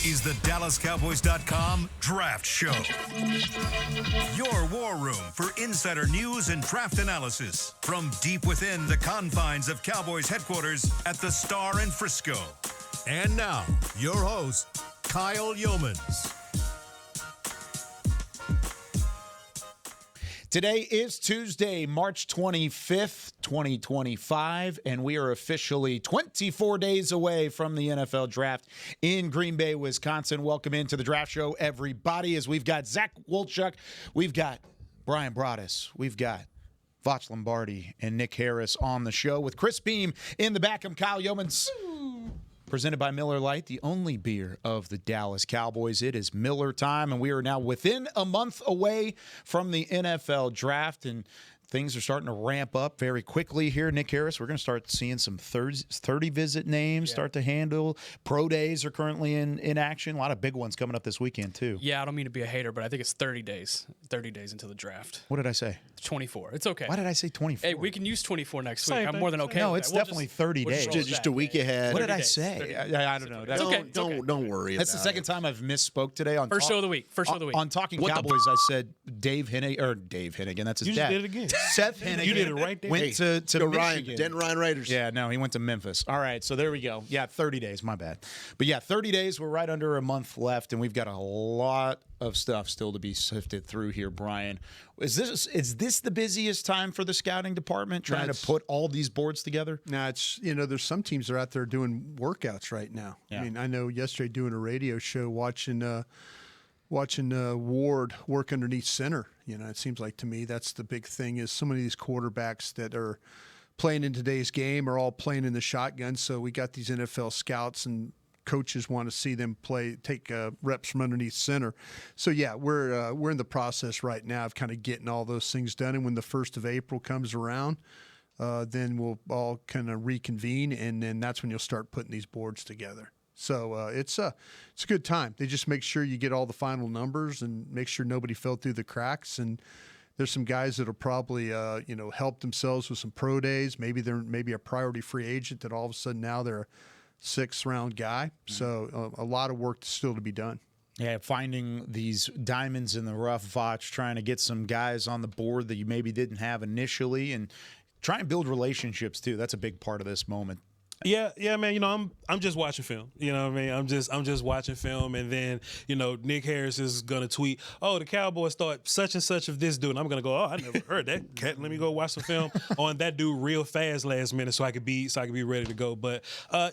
is the DallasCowboys.com Draft Show. Your war room for insider news and draft analysis from deep within the confines of Cowboys headquarters at the Star in Frisco. And now, your host, Kyle Youmans. Today is Tuesday, March 25th, 2025, and we are officially 24 days away from the NFL Draft in Green Bay, Wisconsin. Welcome into the Draft Show, everybody, as we've got Zach Wolchuk, we've got Bryan Broaddus, we've got Voch Lombardi and Nick Harris on the show with Chris Beam in the back. I'm Kyle Youmans. Presented by Miller Lite, the only beer of the Dallas Cowboys. It is Miller time, and we are now within a month away from the NFL Draft, and things are starting to ramp up very quickly here. Nick Harris, we're going to start seeing some 30-visit names start to handle. Pro days are currently in action. A lot of big ones coming up this weekend, too. Yeah, I don't mean to be a hater, but I think it's 30 days. 30 days until the draft. What did I say? 24. It's okay. Why did I say 24? Hey, we can use 24 next Same week. I'm thing. more than okay No, with it's that. We'll definitely just- 30 we'll days. roll with Just that. a week ahead. What did 30 I days, say? 30 I don't know. It's okay. It's okay. Don't worry. That's the about second it. time I've misspoke today. On First show of the week. First show of the week. On Talking Cowboys, I said Dave Hennigan. That's his You dad. just did it again. Seth Hennigan. You did it right there. Went to Go Ryan, Michigan. Denton Ryan Raiders. Yeah, no, he went to Memphis. All right, so there we go. Yeah, 30 days. My bad. But yeah, 30 days. We're right under a month left, and we've got a lot of stuff still to be sifted through here, Brian. Is this the busiest time for the scouting department trying to put all these boards together? Now it's there's some teams that are out there doing workouts right now. Yeah. I mean, I know yesterday doing a radio show watching Ward work underneath center. It seems like to me that's the big thing is so many of these quarterbacks that are playing in today's game are all playing in the shotgun. So we got these NFL scouts and coaches want to see them take reps from underneath center. So yeah, we're in the process right now of kind of getting all those things done. And when the 1st of April comes around, then we'll all kind of reconvene, and then that's when you'll start putting these boards together. So it's a good time. They just make sure you get all the final numbers and make sure nobody fell through the cracks. And there's some guys that'll probably help themselves with some pro days. Maybe they're a priority free agent that all of a sudden now they're a 6th round guy. So a lot of work still to be done. Yeah, finding these diamonds in the rough, Voch, trying to get some guys on the board that you maybe didn't have initially, and try and build relationships too. That's a big part of this moment. Yeah, man. I'm just watching film. You know what I mean? I'm just watching film, and then Nick Harris is gonna tweet, "Oh, the Cowboys thought such and such of this dude." And I'm gonna go, "Oh, I never heard that. Let me go watch some film on that dude real fast last minute, so I could be ready to go." But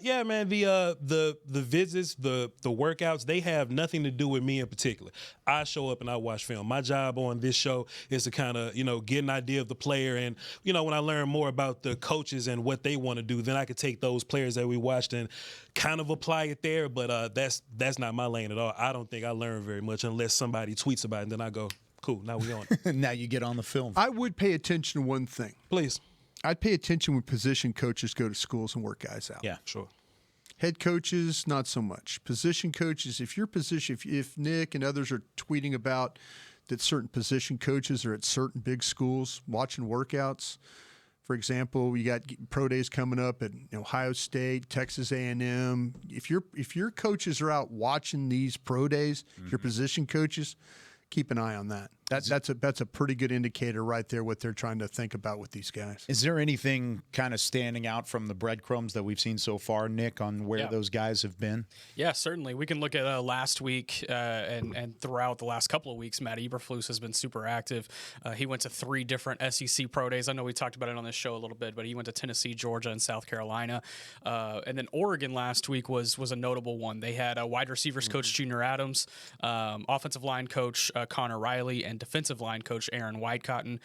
yeah, man, the visits, the workouts, they have nothing to do with me in particular. I show up and I watch film. My job on this show is to kind of get an idea of the player, and when I learn more about the coaches and what they want to do, then I could take those players that we watched and kind of apply it there, but that's not my lane at all. I don't think I learn very much unless somebody tweets about it, and then I go, cool, now we on it. Now you get on the film. I would pay attention to one thing. Please. I'd pay attention when position coaches go to schools and work guys out. Yeah, sure. Head coaches, not so much. Position coaches, if Nick and others are tweeting about that certain position coaches are at certain big schools watching workouts. For example, you got pro days coming up at Ohio State, Texas A&M. If your coaches are out watching these pro days, your position coaches, keep an eye on that. That's a pretty good indicator right there what they're trying to think about with these guys. Is there anything kind of standing out from the breadcrumbs that we've seen so far, Nick, on where those guys have been? Yeah, certainly. We can look at last week and throughout the last couple of weeks, Matt Eberflus has been super active. He went to 3 different SEC pro days. I know we talked about it on this show a little bit, but he went to Tennessee, Georgia, and South Carolina. And then Oregon last week was a notable one. They had a wide receivers coach, Junior Adams, offensive line coach, Connor Riley, and defensive line coach Aaron Whitecotton.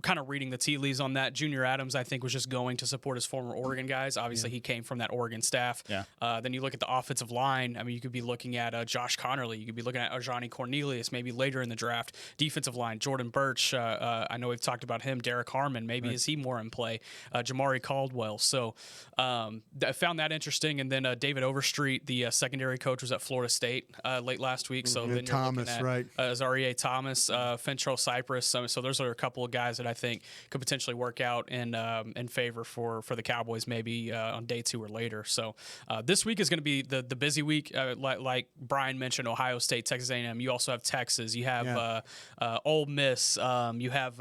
Kind of reading the tea leaves on that. Junior Adams, I think, was just going to support his former Oregon guys. Obviously, he came from that Oregon staff. Yeah. Then you look at the offensive line. I mean, you could be looking at Josh Connerly. You could be looking at Ajani Cornelius maybe later in the draft. Defensive line, Jordan Birch. I know we've talked about him. Derek Harmon, maybe is he more in play? Jamari Caldwell. So I found that interesting. And then David Overstreet, the secondary coach, was at Florida State late last week. So then you're Thomas, looking at right? Zaire Thomas. Thomas, Fentrell Cypress. So those are a couple of guys that I think could potentially work out in favor for the Cowboys maybe on day 2 or later. So this week is going to be the busy week. Like Brian mentioned, Ohio State, Texas A&M. You also have Texas. You have Ole Miss. You have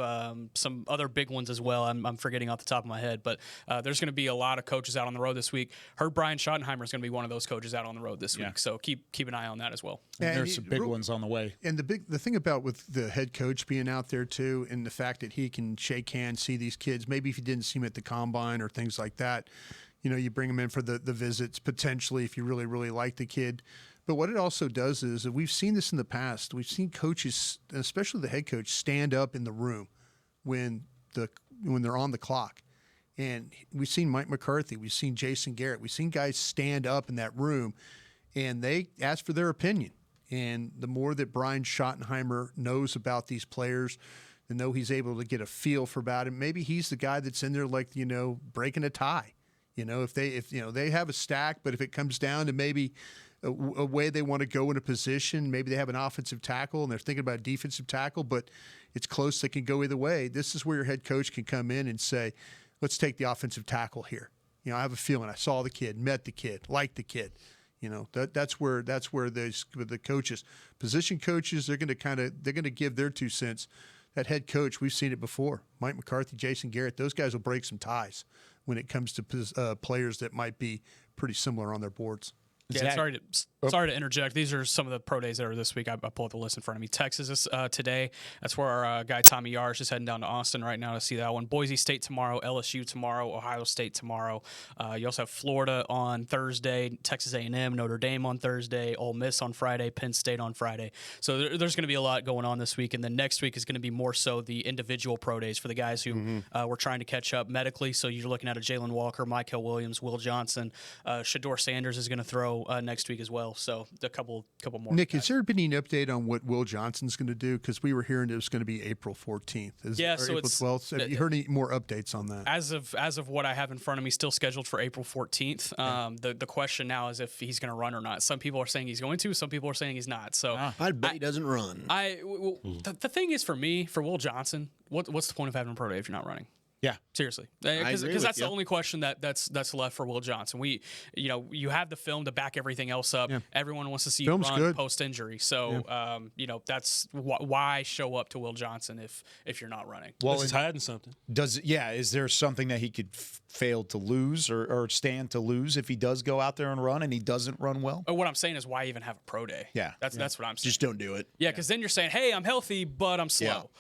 some other big ones as well. I'm forgetting off the top of my head, but there's going to be a lot of coaches out on the road this week. Heard Brian Schottenheimer is going to be one of those coaches out on the road this week. So keep an eye on that as well. And there's some big ones on the way. And the thing about with the head coach being out there too, and the fact that he can shake hands, see these kids. Maybe if you didn't see him at the combine or things like that, you bring him in for the visits potentially if you really, really like the kid. But what it also does is, we've seen this in the past. We've seen coaches, especially the head coach, stand up in the room when they're on the clock. And we've seen Mike McCarthy. We've seen Jason Garrett. We've seen guys stand up in that room, and they ask for their opinion. And the more that Brian Schottenheimer knows about these players, the know he's able to get a feel for about him. Maybe he's the guy that's in there, like, breaking a tie. If they have a stack, but if it comes down to maybe a way they want to go in a position, maybe they have an offensive tackle and they're thinking about a defensive tackle, but it's close. They can go either way. This is where your head coach can come in and say, let's take the offensive tackle here. I have a feeling. I saw the kid, met the kid, liked the kid. That's where the coaches, position coaches, they're going to give their 2 cents. That head coach, we've seen it before. Mike McCarthy, Jason Garrett, those guys will break some ties when it comes to players that might be pretty similar on their boards. Yeah, sorry to interject. These are some of the pro days that are this week. I pulled up the list in front of me. Texas is today. That's where our guy Tommy Yar is just heading down to Austin right now to see that one. Boise State tomorrow, LSU tomorrow, Ohio State tomorrow. You also have Florida on Thursday, Texas A&M, Notre Dame on Thursday, Ole Miss on Friday, Penn State on Friday. So there's going to be a lot going on this week, and then next week is going to be more so the individual pro days for the guys who were trying to catch up medically. So you're looking at a Jalen Walker, Michael Williams, Will Johnson, Shador Sanders is going to throw next week as well. So a couple more. Nick, guys. has there been any update on what Will Johnson's going to do? Because we were hearing it was going to be April 14th. So April 12th. Have you heard any more updates on that? As of what I have in front of me, still scheduled for April 14th. The question now is if he's going to run or not. Some people are saying he's going to. Some people are saying he's not. So I bet he doesn't run. The thing is, for me, for Will Johnson, what's the point of having a pro day if you're not running? Yeah, seriously, because that's the only question that's left for Will Johnson. You have the film to back everything else up. Yeah. Everyone wants to see you run post injury, so that's why show up to Will Johnson if you're not running. Well, he's hiding something. Is there something that he could fail to lose or stand to lose if he does go out there and run and he doesn't run well? What I'm saying is, why even have a pro day? Yeah, that's what I'm saying. Just don't do it. Yeah, because then you're saying, hey, I'm healthy, but I'm slow.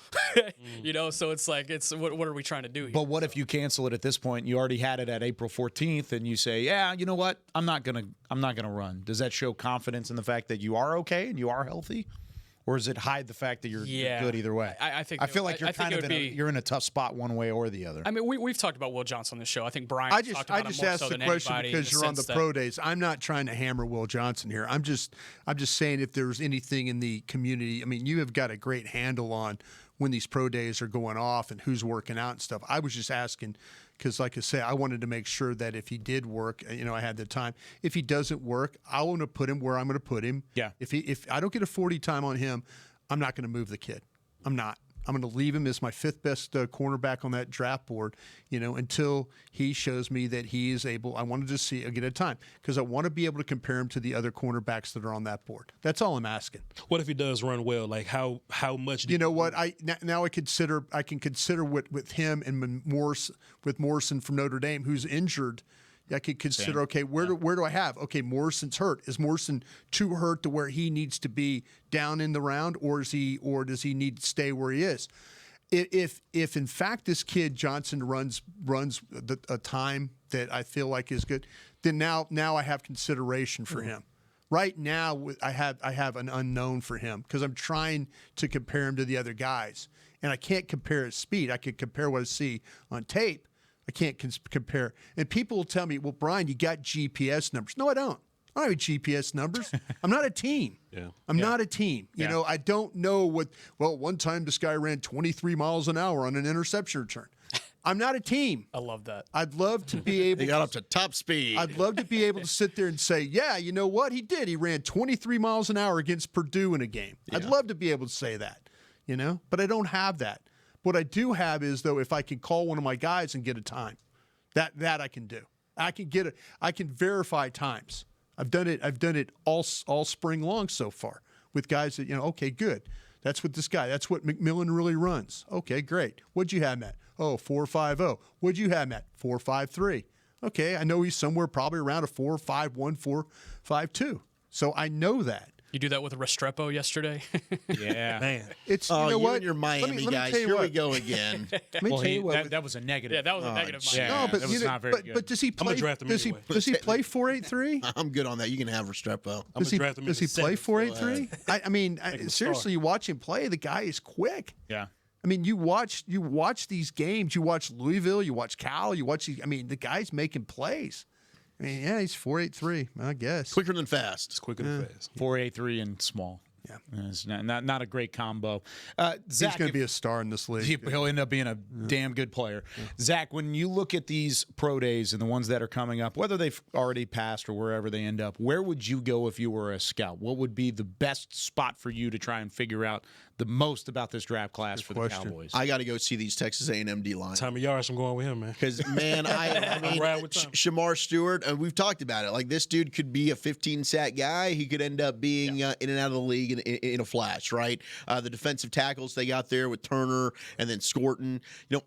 Yeah. So it's like what are we trying to do here? But what if you cancel it at this point? You already had it at April 14th, and you say, "Yeah, you know what? I'm not gonna run." Does that show confidence in the fact that you are okay and you are healthy, or does it hide the fact that you're good either way? I feel like you're in a tough spot one way or the other. I mean, we've talked about Will Johnson on this show. I think Brian. I just asked the question because you're on the pro days. I'm not trying to hammer Will Johnson here. I'm just saying if there's anything in the community. I mean, you have got a great handle on when these pro days are going off and who's working out and stuff. I was just asking because, like I say, I wanted to make sure that if he did work, I had the time. If he doesn't work, I want to put him where I'm going to put him. Yeah. If I don't get a 40 time on him, I'm not going to move the kid. I'm not. I'm going to leave him as my 5th best cornerback on that draft board, until he shows me that he is able. I wanted to see get a time because I want to be able to compare him to the other cornerbacks that are on that board. That's all I'm asking. What if he does run well? Like how much? You know what? Now I can consider with him and Morrison from Notre Dame, who's injured. I could consider, okay, where do I have? Okay, Morrison's hurt. Is Morrison too hurt to where he needs to be down in the round, or does he need to stay where he is? If in fact this kid Johnson runs a time that I feel like is good, then now I have consideration for him. Right now I have an unknown for him because I'm trying to compare him to the other guys, and I can't compare his speed. I can compare what I see on tape. I can't compare. And people will tell me, well, Brian, you got GPS numbers. No, I don't. I don't have GPS numbers. I'm not a team. I'm not a team. I don't know one time this guy ran 23 miles an hour on an interception return. I'm not a team. I love that. I'd love to be able He got up to top speed. I'd love to be able to sit there and say, yeah, you know what? He did. He ran 23 miles an hour against Purdue in a game. I'd love to be able to say that. But I don't have that. What I do have is, though, if I can call one of my guys and get a time, that I can do. I can verify times. I've done it all spring long so far with guys that, okay, good. That's what this guy, that's what McMillan really runs. Okay, great. What'd you have him at? Oh, 4.50. What'd you have him at? 4.53. Okay, I know he's somewhere probably around a 4.51, 4.52. So I know that. You do that with Restrepo yesterday? Yeah. Man. It's Oh, you know you what? and your Miami Let me guys. tell you Here we what. go again. Let me tell you what. That was a negative. Yeah, that was a negative. Yeah. No, but that was not very good. But does he I'm gonna play? draft him Does anyway. he play 4.83? I'm good on that. You can have Restrepo. I'm gonna draft him in Does he the play seventh. 4.83? I mean, seriously, you watch him play. The guy is quick. Yeah. I mean, you watch these games. You watch Louisville. You watch Cal. You watch. I mean, the guy's making plays. I mean, yeah, he's 4.83. I guess. Quicker than fast. It's quicker than fast. 4.83 and small. Yeah. It's not a great combo. He's Zach, going to be a star in this league. he'll end up being a damn good player. Zach, when you look at these pro days and the ones that are coming up, whether they've already passed or wherever they end up, where would you go if you were a scout? What would be the best spot for you to try and figure out the most about this draft class for the Cowboys? I got to go see these Texas A&M D line. Tommy Yards, I'm going with him, man. Because, man, I mean, riding with Tom. Shamar Stewart, we've talked about it. Like, this dude could be a 15-sack guy. He could end up being in and out of the league in a flash, right? The defensive tackles they got there with Turner and then Scorton.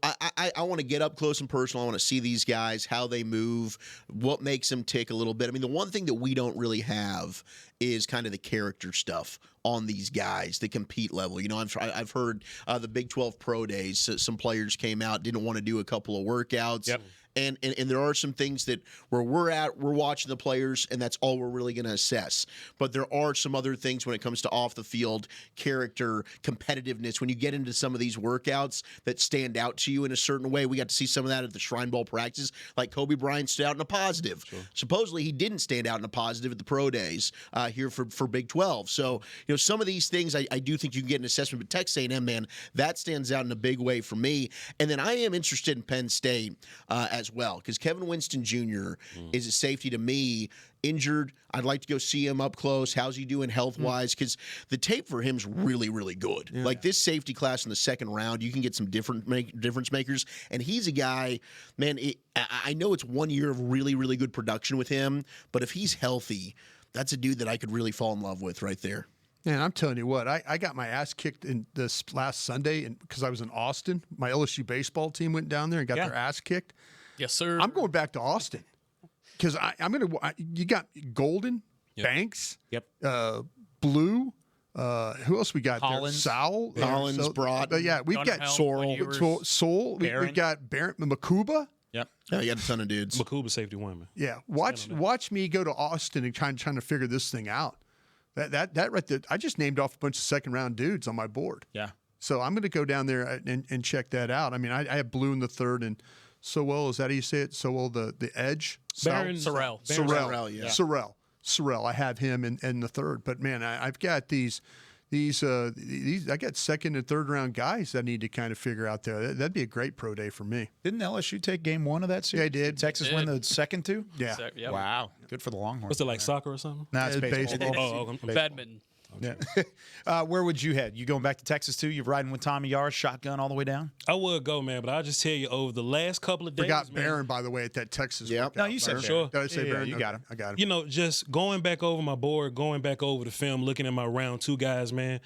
I want to get up close and personal. I want to see these guys, how they move, what makes them tick a little bit. I mean, the one thing that we don't really have is kind of the character stuff on these guys, the compete level. I've heard the Big 12 Pro Days, some players came out, didn't want to do a couple of workouts. Yep. And there are some things that where we're watching the players, and that's all we're really going to assess. But there are some other things when it comes to off the field character, competitiveness. When you get into some of these workouts that stand out to you in a certain way, we got to see some of that at the Shrine Bowl practice. Like Kobe Bryant stood out in a positive. Sure. Supposedly he didn't stand out in a positive at the pro days here for Big 12. So some of these things I do think you can get an assessment. But Texas A&M, man, that stands out in a big way for me. And then I am interested in Penn State as well, because Kevin Winston Jr. is a safety to me. Injured, I'd like to go see him up close. How's he doing health-wise? Because the tape for him's really, really good. Yeah. Like this safety class in the second round, you can get some difference makers. And he's a guy, man, I know it's 1 year of really, really good production with him, but if he's healthy, that's a dude that I could really fall in love with right there. Man, I'm telling you what, I got my ass kicked in this last Sunday because I was in Austin. My LSU baseball team went down there and got their ass kicked. Yes, sir. I'm going back to Austin because I'm going to. You got Golden, Banks, Blue. Who else we got Collins. there? Sowell, Collins, Broad. Yeah, we've got Sorrell. We've got Barrett Makuba. Yep. Yeah, you got a ton of dudes. Makuba safety one, man. Yeah, watch me go to Austin and trying to figure this thing out. That right there, I just named off a bunch of second round dudes on my board. Yeah. So I'm going to go down there and check that out. I mean, I have Blue in the third and Sowell, is that how you say it? Sowell, the edge? Sorrell. Sorrell. I have him in the third. But, man, I've got these I got second and third round guys that I need to kind of figure out there. That'd be a great pro day for me. Didn't LSU take game one of that series? Yeah, they did. Texas win the second two? Yeah. Yep. Wow. Good for the Longhorns. What's it, like soccer or something? No, it's baseball. Okay. Badminton. Yeah. Where would you head? You going back to Texas too? You riding with Tommy Yards, shotgun all the way down? I would go, man, but I'll just tell you, over the last couple of days, Forgot man, Barron, by the way, at that Texas. Yeah. workout. No, you said Barron. Sure. Did I say Yeah, Barron? you got him. I got him. just going back over my board, going back over the film, looking at my round two guys, man.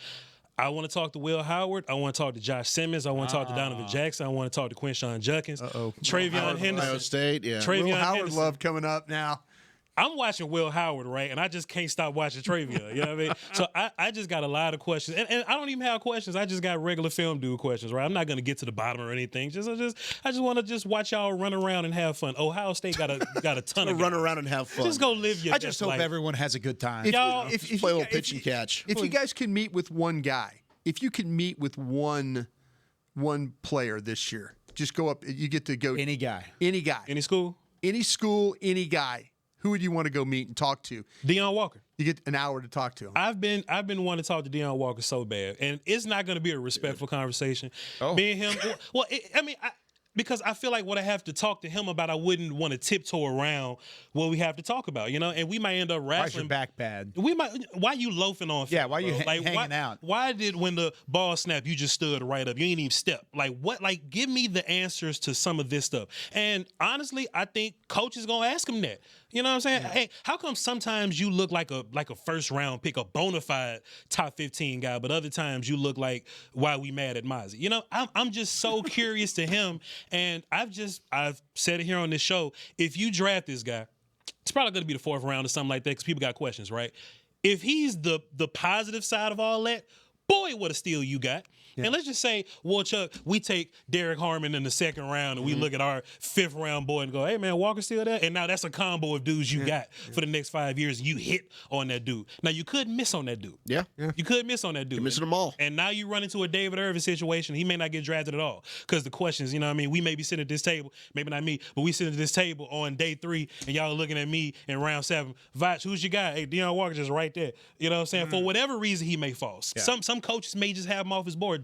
I want to talk to Will Howard. I want to talk to Josh Simmons. I want to talk to Donovan Jackson. I want to talk to Quinshawn Judkins. Travion Henderson. Ohio State, yeah. Travion Will Howard Henderson. love coming up now. I'm watching Will Howard, right? And I just can't stop watching Travion. You know what I mean? So I just got a lot of questions. And I don't even have questions. I just got regular film dude questions, right? I'm not going to get to the bottom or anything. I just want to just watch y'all run around and have fun. Ohio State got a ton of Run guys. around and have fun. Just go live your I just best hope life. everyone has a good time. Y'all, If play a you little guys- pitch and catch. If you guys can meet with one guy, if you can meet with one player this year, just go up. You get to go Any guy. any guy, Any school? any school, any guy. Who would you want to go meet and talk to? Deion Walker. You get an hour to talk to him. I've been wanting to talk to Deion Walker so bad, and it's not going to be a respectful conversation. Me and him. Well, because I feel like what I have to talk to him about, I wouldn't want to tiptoe around what we have to talk about, and we might end up Why's wrestling. your back bad? Why you loafing on? Yeah, film, why you bro? hanging out? Why did when the ball snapped, you just stood right up? You ain't even step. Like what? Like give me the answers to some of this stuff. And honestly, I think coach is gonna ask him that. You know what I'm saying? Hey, how come sometimes you look like a first round pick, a bona fide top 15 guy, but other times you look like why we mad at Mozzie? I'm just so curious to him, and I've said it here on this show. If you draft this guy, it's probably going to be the 4th round or something like that because people got questions, right? If he's the positive side of all that, boy, what a steal you got. Yeah. And let's just say, Wolchuk, we take Derek Harmon in the 2nd round and we look at our 5th round boy and go, hey, man, Walker's still there? And now that's a combo of dudes you got for the next 5 years. And you hit on that dude. Now, you could miss on that dude. Yeah. You could miss on that dude. You're missing them all. And now you run into a David Irvin situation. He may not get drafted at all because the questions, we may be sitting at this table, maybe not me, but we sitting at this table on day 3 and y'all are looking at me in round 7. Voch, who's your guy? Hey, Deion Walker just right there. You know what I'm saying? For whatever reason, he may fall. Yeah. Some coaches may just have him off his board.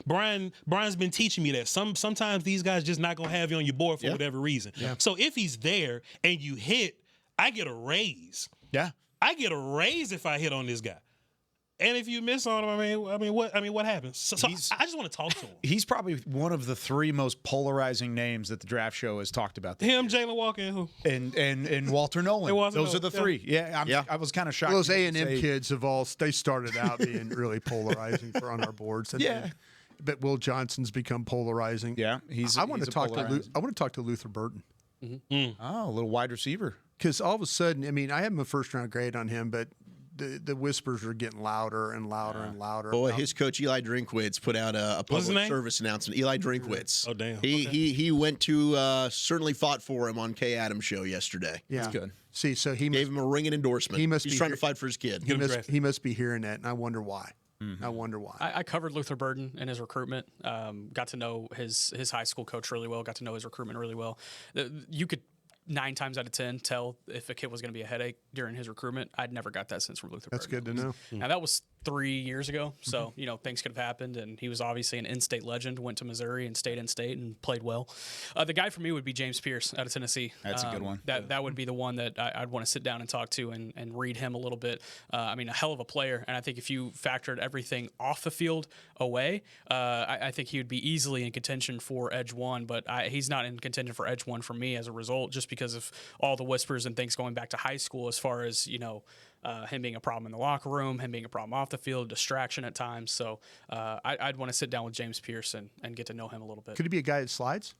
Brian's been teaching me that sometimes these guys just not gonna have you on your board for whatever reason. Yeah. So if he's there and you hit, I get a raise. Yeah, I get a raise if I hit on this guy. And if you miss on him, what happens? So I just want to talk to him. He's probably one of the 3 most polarizing names that the draft show has talked about. Him, Jalen Walker, and who? And Walter Nolan. Those are the 3. Yeah, I was kind of shocked. Well, those A&M kids they started out being really polarizing on our boards. And but Will Johnson's become polarizing. Yeah, I want to talk to Luther Burton. Mm-hmm. Oh, a little wide receiver. Because all of a sudden, I have a 1st round grade on him, but the whispers are getting louder and louder and louder. Boy, his coach Eli Drinkwitz put out a public service announcement. Eli Drinkwitz. Oh damn. He went to certainly fought for him on Kay Adams' show yesterday. Yeah, that's good. See, so he gave him a ringing endorsement. He's trying to fight for his kid. He must be hearing that, and I wonder why. I wonder why. I covered Luther Burden in his recruitment. Got to know his high school coach really well. Got to know his recruitment really well. You could 9 times out of 10 tell if a kid was going to be a headache during his recruitment. I'd never got that sense from Luther That's Burden. Good to know. Now, that was 3 years ago, so, things could have happened, and he was obviously an in-state legend, went to Missouri and stayed in-state and played well. The guy for me would be James Pierce out of Tennessee. That's a good one. That would be the one that I'd want to sit down and talk to and read him a little bit. A hell of a player, and I think if you factored everything off the field away, I think he would be easily in contention for Edge 1, but he's not in contention for Edge 1 for me as a result, just because of all the whispers and things going back to high school as far as, him being a problem in the locker room, him being a problem off the field, distraction at times. So I'd want to sit down with James Pierce and get to know him a little bit. Could he be a guy that slides?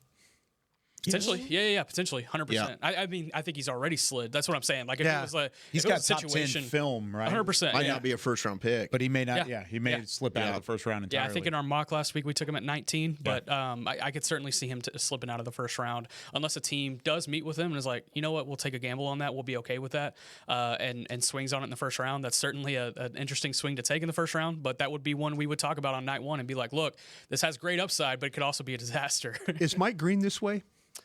Potentially, yeah, potentially, 100%. Yeah. I think he's already slid. That's what I'm saying. Like, if it was he's got top 10 film, right? 100%. Might not be a 1st round pick, but he may not. Yeah, he may slip out of the 1st round entirely. Yeah, I think in our mock last week we took him at 19, but I could certainly see him slipping out of the 1st round unless a team does meet with him and is like, you know what, we'll take a gamble on that. We'll be okay with that, and swings on it in the 1st round. That's certainly an interesting swing to take in the 1st round, but that would be one we would talk about on night 1 and be like, look, this has great upside, but it could also be a disaster. Is Mike Green this way?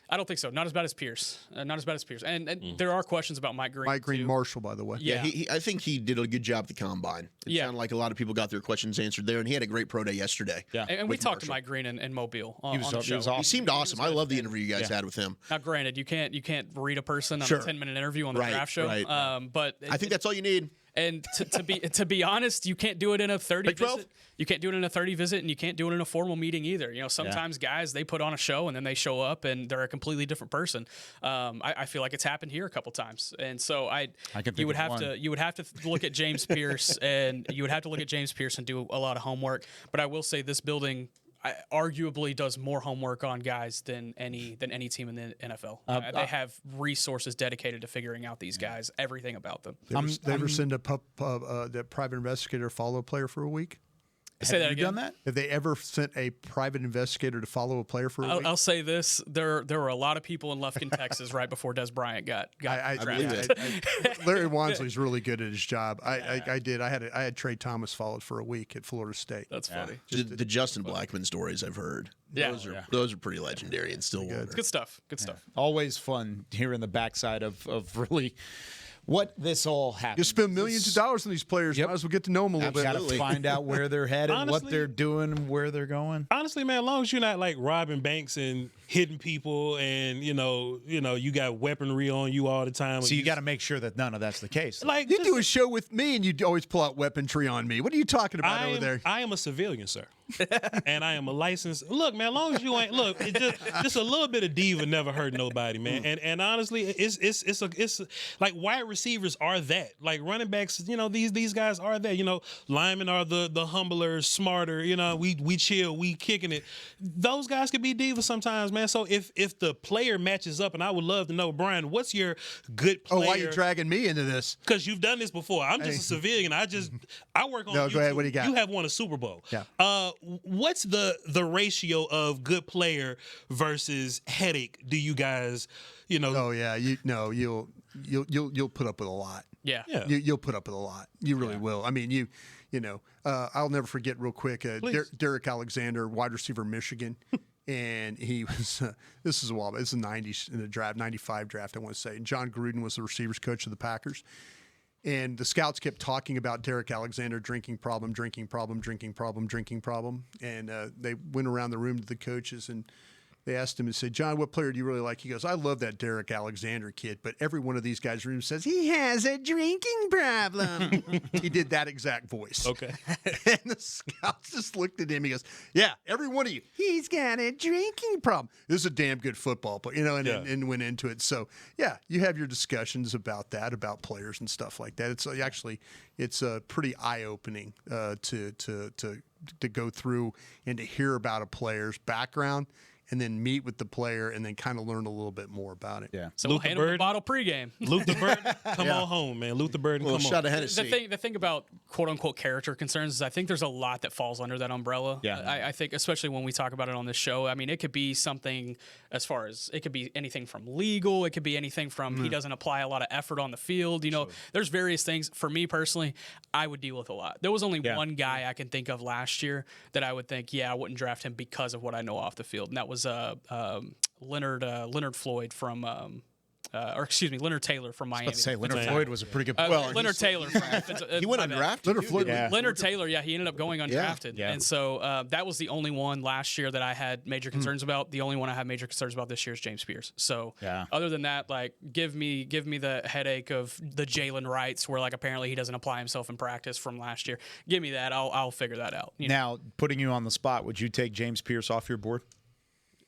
I don't think so. Not as bad as Pierce. And there are questions about Mike Green. Mike Green, Marshall, by the way. Yeah, I think he did a good job at the combine. It sounded like a lot of people got their questions answered there, and he had a great pro day yesterday. Yeah, and we talked to Mike Green in Mobile on the show. He was awesome. He seemed awesome. I love the interview you guys had with him. Now, granted, you can't read a person on a 10-minute interview on the draft show. Right. But I think that's all you need. And to be honest, you can't do it in a 30 visit. You can't do it in a 30 visit, and you can't do it in a formal meeting either. Sometimes guys, they put on a show and then they show up and they're a completely different person. I feel like it's happened here a couple times, and so you would have to look at James Pierce and do a lot of homework. But I will say this building arguably does more homework on guys than any team in the NFL. They have resources dedicated to figuring out these guys, everything about them. They ever send the private investigator follow a player for a week? Say that again. Done that? Have they ever sent a private investigator to follow a player for a week? I'll say this: there were a lot of people in Lufkin, Texas, right before Des Bryant got drafted. Larry Wansley's really good at his job. I had Trey Thomas followed for a week at Florida State. That's funny. The Justin Blackmon stories I've heard. Those are pretty legendary and still good. Good stuff. Always fun hearing the backside of really what this all happens. You spend millions of dollars on these players. Yep. Might as well get to know them a little bit. Got to find out where they're headed, what Honestly- they're doing, where they're going. Honestly, man, as long as you're not like robbing banks and hitting people, and you got weaponry on you all the time. So you got to make sure that none of that's the case. like You just- do a show with me, and you always pull out weaponry on me. What are you talking about over there? I am a civilian, sir, and I am a licensed. Look, man, as long as you ain't it just a little bit of diva never hurt nobody, man. And honestly, it's like wide receivers are that. Like running backs, these guys are that. Linemen are the humbler, smarter. We chill, we kicking it. Those guys can be divas sometimes, man. So if the player matches up, and I would love to know, Brian, what's your good player? Oh, why are you dragging me into this? Because you've done this before. I'm just a civilian. I work on. No, YouTube. go ahead. What do you got? You have won a Super Bowl. Yeah. What's the ratio of good player versus headache? Do you guys, Oh yeah, you'll put up with a lot. Yeah. Yeah. You'll put up with a lot. You really will. I mean, I'll never forget real quick. Derek Alexander, wide receiver, Michigan, and he was. This is a while. It's the '90s in the draft, '95 draft, I want to say. And John Gruden was the receivers coach of the Packers. And the scouts kept talking about Derek Alexander drinking problem. And they went around the room to the coaches and they asked him and said, John, what player do you really like? He goes, I love that Derek Alexander kid, but every one of these guys in the room says, he has a drinking problem. He did that exact voice. Okay. And the scouts just looked at him. He goes, yeah, every one of you, he's got a drinking problem. This is a damn good football player, and went into it. So, yeah, you have your discussions about that, about players and stuff like that. It's pretty eye-opening to go through and to hear about a player's background and then meet with the player and then kind of learn a little bit more about it. Yeah. So we'll hand him the bottle pregame. Luther Burden, come on home, man. Luther Burden, come shot on. of Hennessy. The thing about quote unquote character concerns is I think there's a lot that falls under that umbrella. Yeah. I think especially when we talk about it on this show. I mean, it could be something as far as it could be anything from legal. It could be anything from he doesn't apply a lot of effort on the field. There's various things. For me personally, I would deal with a lot. There was only one guy I can think of last year that I would think, I wouldn't draft him because of what I know off the field, and that was Leonard Floyd from Leonard Taylor from Miami. Let's say Leonard Floyd was a pretty good Leonard Taylor. He went undrafted. Leonard Floyd. Leonard Taylor, he ended up going undrafted. Yeah. And so that was the only one last year that I had major concerns about. The only one I have major concerns about this year is James Pierce. So other than that, like give me the headache of the Jalen Wrights where like apparently he doesn't apply himself in practice from last year. Give me that. I'll figure that out. Now, putting you on the spot, would you take James Pierce off your board?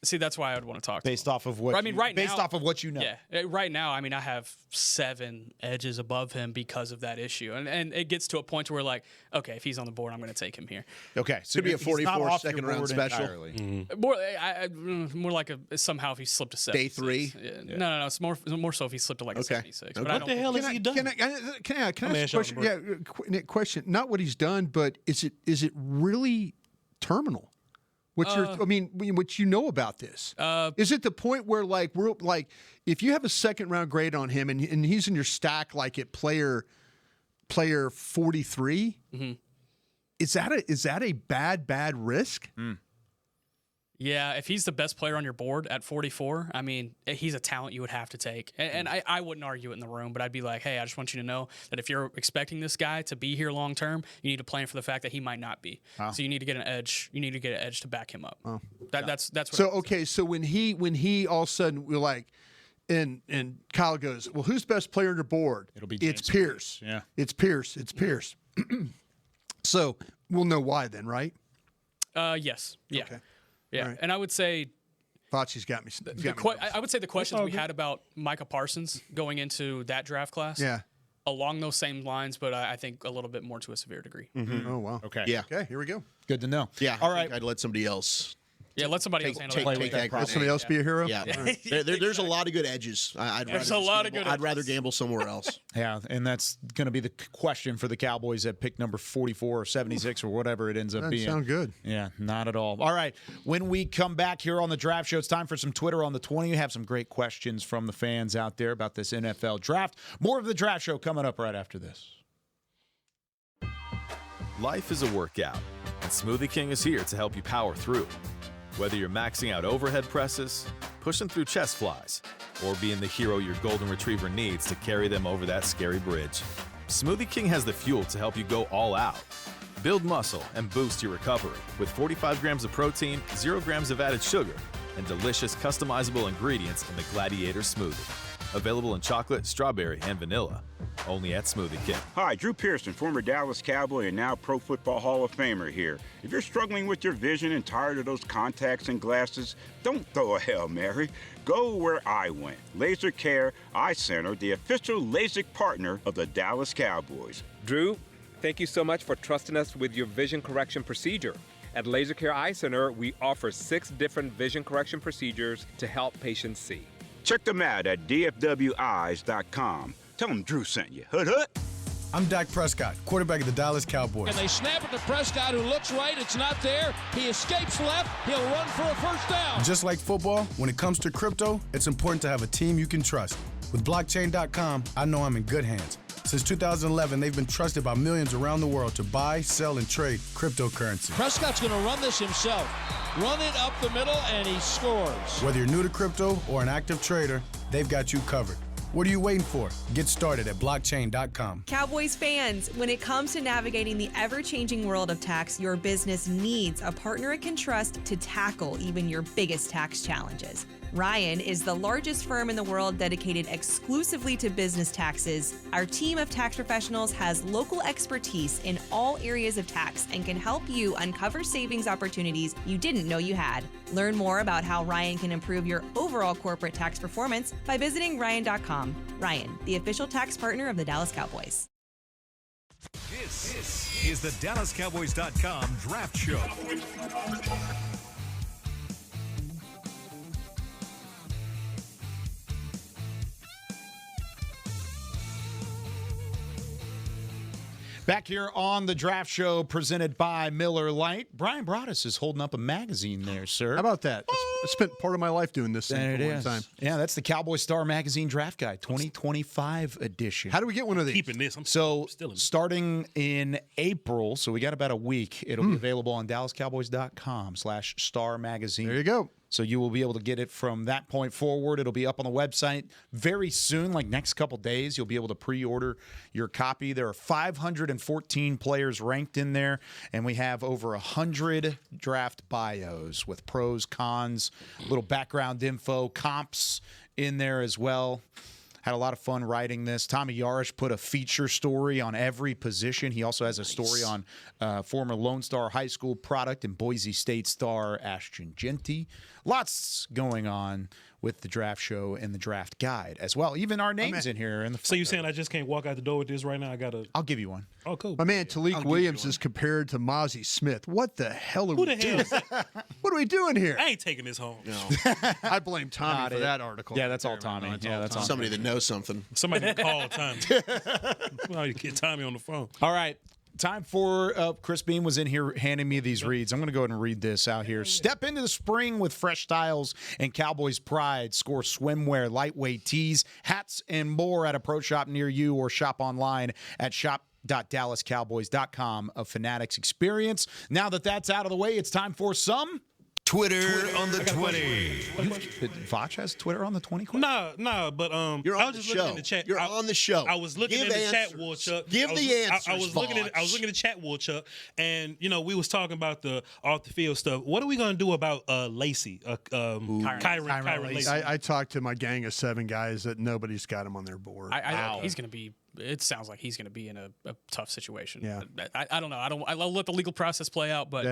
See, that's why I would want to talk to Based him. off of what based off of what you know. Yeah. Right now, I mean, I have 7 edges above him because of that issue. And it gets to a point where like, okay, if he's on the board, I'm going to take him here. Okay. So Could be a he's not 44 off your second round board special. entirely. More like somehow if he slipped to 76. Day 3? Yeah. No. It's more so if he slipped to like a 76. But I What don't the hell has he done? Can I ask a Sean question? Yeah, Nick, question. Not what he's done, but is it really terminal? What you know about this? Is it the point where if you have a second round grade on him and he's in your stack like at player 43, is that a bad risk? Yeah, if he's the best player on your board at 44, I mean, he's a talent you would have to take. And I wouldn't argue it in the room, but I'd be like, hey, I just want you to know that if you're expecting this guy to be here long term, you need to plan for the fact that he might not be. So you need to get an edge. You need to get an edge to back him up. That's what. So okay, so when he all of a sudden we're like, and Kyle goes, well, who's the best player on your board? It'll be it's James Pierce. Yeah, it's Pierce. So we'll know why then, right? Yes. Yeah. Okay. Yeah. Right. And I would say Fauci's got me. I would say the questions we had about Micah Parsons going into that draft class, along those same lines, but I think a little bit more to a severe degree. Oh wow. Okay. Yeah. Okay. Here we go. Good to know. Yeah. All I think right. I'd let somebody else. Yeah, let somebody else handle take it. that Let somebody else be a hero. Yeah. There's a lot of good edges. There's a lot of good I'd rather edges. gamble somewhere else. Yeah, and that's going to be the question for the Cowboys at pick number 44 or 76 or whatever it ends up Doesn't being. sound good. Yeah, not at all. All right, when we come back here on the Draft Show, it's time for some Twitter on the 20. We have some great questions from the fans out there about this NFL draft. More of the Draft Show coming up right after this. Life is a workout, and Smoothie King is here to help you power through. Whether you're maxing out overhead presses, push them through chest flies, or being the hero your golden retriever needs to carry them over that scary bridge. Smoothie King has the fuel to help you go all out. Build muscle and boost your recovery with 45 grams of protein, 0 grams of added sugar, and delicious customizable ingredients in the Gladiator Smoothie. Available in chocolate, strawberry, and vanilla. Only at Smoothie King. Hi, Drew Pearson, former Dallas Cowboy and now Pro Football Hall of Famer here. If you're struggling with your vision and tired of those contacts and glasses, don't throw a Hail Mary. Go where I went. Laser Care Eye Center, the official LASIK partner of the Dallas Cowboys. Drew, thank you so much for trusting us with your vision correction procedure. At Laser Care Eye Center, we offer 6 different vision correction procedures to help patients see. Check them out at dfweyes.com. Tell them Drew sent you. Hood hood. I'm Dak Prescott, quarterback of the Dallas Cowboys. And they snap it to Prescott, who looks right. It's not there. He escapes left. He'll run for a first down. Just like football, when it comes to crypto, it's important to have a team you can trust. With blockchain.com, I know I'm in good hands. Since 2011, they've been trusted by millions around the world to buy, sell, and trade cryptocurrency. Prescott's going to run this himself. Run it up the middle, and he scores. Whether you're new to crypto or an active trader, they've got you covered. What are you waiting for? Get started at blockchain.com. Cowboys fans, when it comes to navigating the ever-changing world of tax, your business needs a partner it can trust to tackle even your biggest tax challenges. Ryan is the largest firm in the world dedicated exclusively to business taxes. Our team of tax professionals has local expertise in all areas of tax and can help you uncover savings opportunities you didn't know you had. Learn more about how Ryan can improve your overall corporate tax performance by visiting Ryan.com. Ryan, the official tax partner of the Dallas Cowboys. This is the DallasCowboys.com Draft Show. Back here on the Draft Show presented by Miller Lite. Bryan Broaddus is holding up a magazine there, sir. How about that? I spent part of my life doing this thing for one time. Yeah, that's the Cowboy Star Magazine Draft Guide 2025 edition. How do we get one of these? Keeping this. Starting in April, so we got about a week, it'll be available on DallasCowboys.com/Star Magazine. There you go. So you will be able to get it from that point forward. It'll be up on the website very soon, like next couple days. You'll be able to pre-order your copy. There are 514 players ranked in there, and we have over 100 draft bios with pros, cons, little background info, comps in there as well. Had a lot of fun writing this. Tommy Yarish put a feature story on every position. He also has a story on former Lone Star High School product and Boise State star Ashton Genty. Lots going on with the draft show and the draft guide as well. Even our names in here. So you're saying I just can't walk out the door with this right now? I'll give you one. Oh, cool. My man Talik Williams is compared to Mozzie Smith. What the hell are we doing? What are we doing here? I ain't taking this home. No. I blame Tommy for that article. Yeah, that's all Tommy. That's somebody that knows something. Somebody can call Tommy. Well, you get Tommy on the phone. All right. Time for Chris Beam was in here handing me these reads. I'm going to go ahead and read this out here. Step into the spring with fresh styles and Cowboys pride. Score swimwear, lightweight tees, hats, and more at a pro shop near you or shop online at shop.dallascowboys.com. A Fanatics experience. Now that that's out of the way, it's time for some Twitter on the 20. Voch has Twitter on the 20? No, but You're I on was the just looking show. in the chat. You're on the show. I was looking Give in the chat, answers. Wolchuk. Give the answers, I was looking at the chat, Wolchuk, and we was talking about the off the field stuff. What are we gonna do about Lacey? Kyron Lacey. I talked to my gang of 7 guys that nobody's got him on their board. He's gonna be. It sounds like he's going to be in a tough situation. Yeah. I don't know. I'll let the legal process play out, but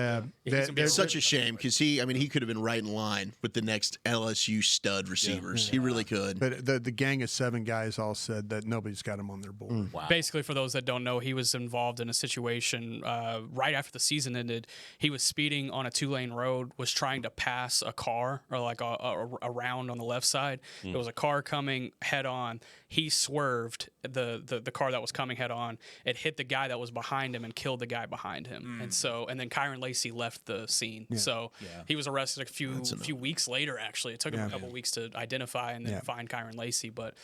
it's such a shame because he could have been right in line with the next LSU stud receivers. He really could. But the gang of 7 guys all said that nobody's got him on their board. Wow. Basically, for those that don't know, he was involved in a situation right after the season ended. He was speeding on a 2-lane road, was trying to pass a car or like a round on the left side. There was a car coming head on. He swerved. The the car that was coming head on. It hit the guy that was behind him and killed the guy behind him. And then Kyron Lacey left the scene. So he was arrested a few weeks later. Actually, it took him a couple weeks to identify and then find Kyron Lacey. But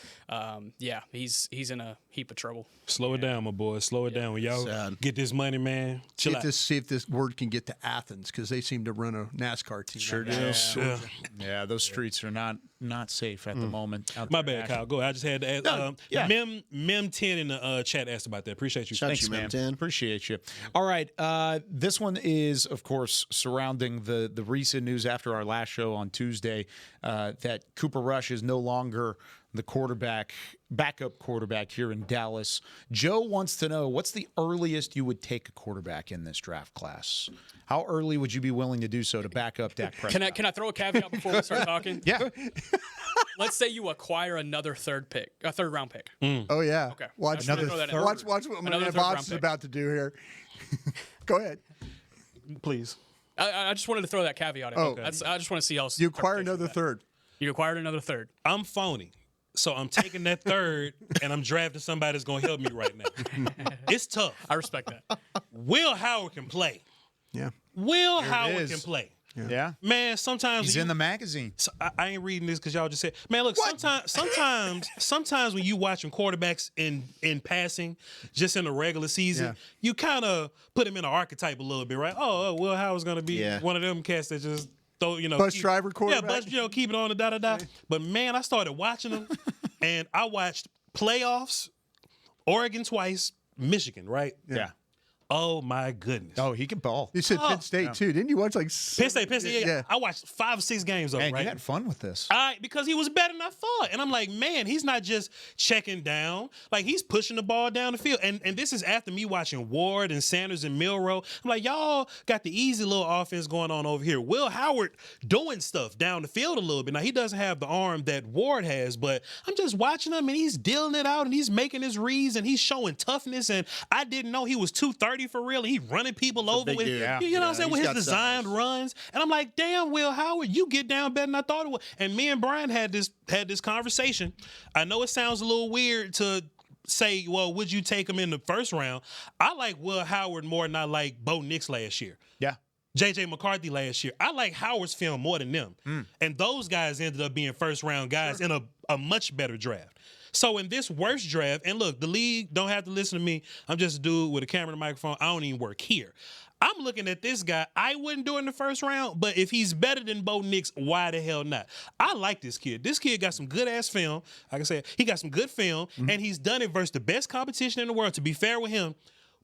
he's in a heap of trouble. Slow it down, my boy. Slow it down. When y'all get this money, man, chill out. See if this word can get to Athens, because they seem to run a NASCAR team. Sure do. Yeah, those streets are not safe at the moment. My bad, Kyle. Go ahead. I just had to ask. Mem10 in the chat asked about that. Appreciate you. Thanks, man. Appreciate you. All right. This one is, of course, surrounding the recent news after our last show on Tuesday that Cooper Rush is no longer the backup quarterback here in Dallas. Joe wants to know, what's the earliest you would take a quarterback in this draft class? How early would you be willing to do so to back up Dak Prescott? Can I throw a caveat before we start talking? Yeah. Let's say you acquire another third round pick. Oh yeah. Okay. Watch what my man Bob's is about to do here. Go ahead. Please. I just wanted to throw that caveat in. I just want to see how you acquire another third. You acquired another third. I'm phony. So I'm taking that third, and I'm drafting somebody that's going to help me right now. It's tough. I respect that. Will Howard can play. Yeah. Will Howard can play. Yeah. Man, sometimes he's in the magazine. I ain't reading this because y'all just said, man, look, sometimes when you watching quarterbacks in passing, just in the regular season, you kind of put him in an archetype a little bit, right? Oh, Will Howard's going to be one of them cats that just bus driver quarterback. Yeah, keep it on the da-da-da. But, man, I started watching them, and I watched playoffs, Oregon twice, Michigan, right? Yeah. Oh, my goodness. Oh, he can ball. You said Penn State, too. Didn't you watch, Penn State, yeah. I watched 5 or 6 games of it, right? You had fun with this. Because he was better than I thought. And I'm like, man, he's not just checking down. Like, he's pushing the ball down the field. And this is after me watching Ward and Sanders and Milroe. I'm like, y'all got the easy little offense going on over here. Will Howard doing stuff down the field a little bit. Now, he doesn't have the arm that Ward has, but I'm just watching him, and he's dealing it out, and he's making his reads, and he's showing toughness. And I didn't know he was 230 for real. He running people over with, you know what I'm saying, with his designed runs. And I'm like, damn, Will Howard, you get down better than I thought it would. And me and Brian had this conversation. I know it sounds a little weird to say, well, would you take him in the first round? I like Will Howard more than I like Bo Nix last year. Yeah. J.J. McCarthy last year. I like Howard's film more than them. And those guys ended up being first-round guys in a much better draft. So in this worst draft, and look, the league don't have to listen to me. I'm just a dude with a camera and a microphone. I don't even work here. I'm looking at this guy. I wouldn't do it in the first round, but if he's better than Bo Nix, why the hell not? I like this kid. This kid got some good-ass film. Like I said, he got some good film, and he's done it versus the best competition in the world. To be fair with him,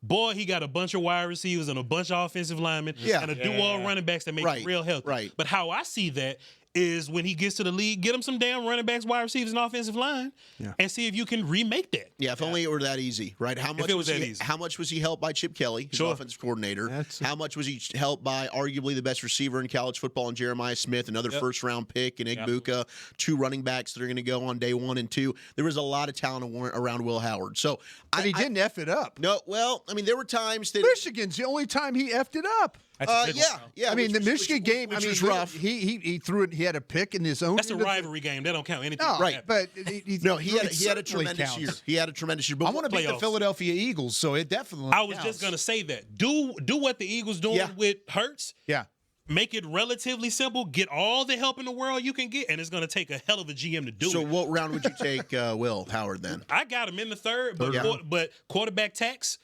boy, he got a bunch of wide receivers and a bunch of offensive linemen and a duo of running backs that make it real healthy. Right. But how I see that is when he gets to the league, get him some damn running backs, wide receivers, and offensive line, and see if you can remake that. Yeah, if only it were that easy, right? How much How much was he helped by Chip Kelly, his offensive coordinator? How much was he helped by arguably the best receiver in college football in Jeremiah Smith, another first-round pick in Igbuka, 2 running backs that are going to go on day 1 and 2? There was a lot of talent around Will Howard. So, but he didn't F it up. No, well, I mean, there were times that Michigan's the only time he effed it up. Yeah. I mean, the Michigan game, which was rough. He threw it. He had a pick in his own. That's a rivalry game. That don't count anything. No, right? But he had a tremendous year. He had a tremendous year. I want to beat the Philadelphia Eagles, so it definitely. I was just gonna say that. Do what the Eagles doing with Hurts. Yeah. Make it relatively simple. Get all the help in the world you can get, and it's going to take a hell of a GM to do it. So what round would you take Will Howard then? I got him in the third, but quarterback tax,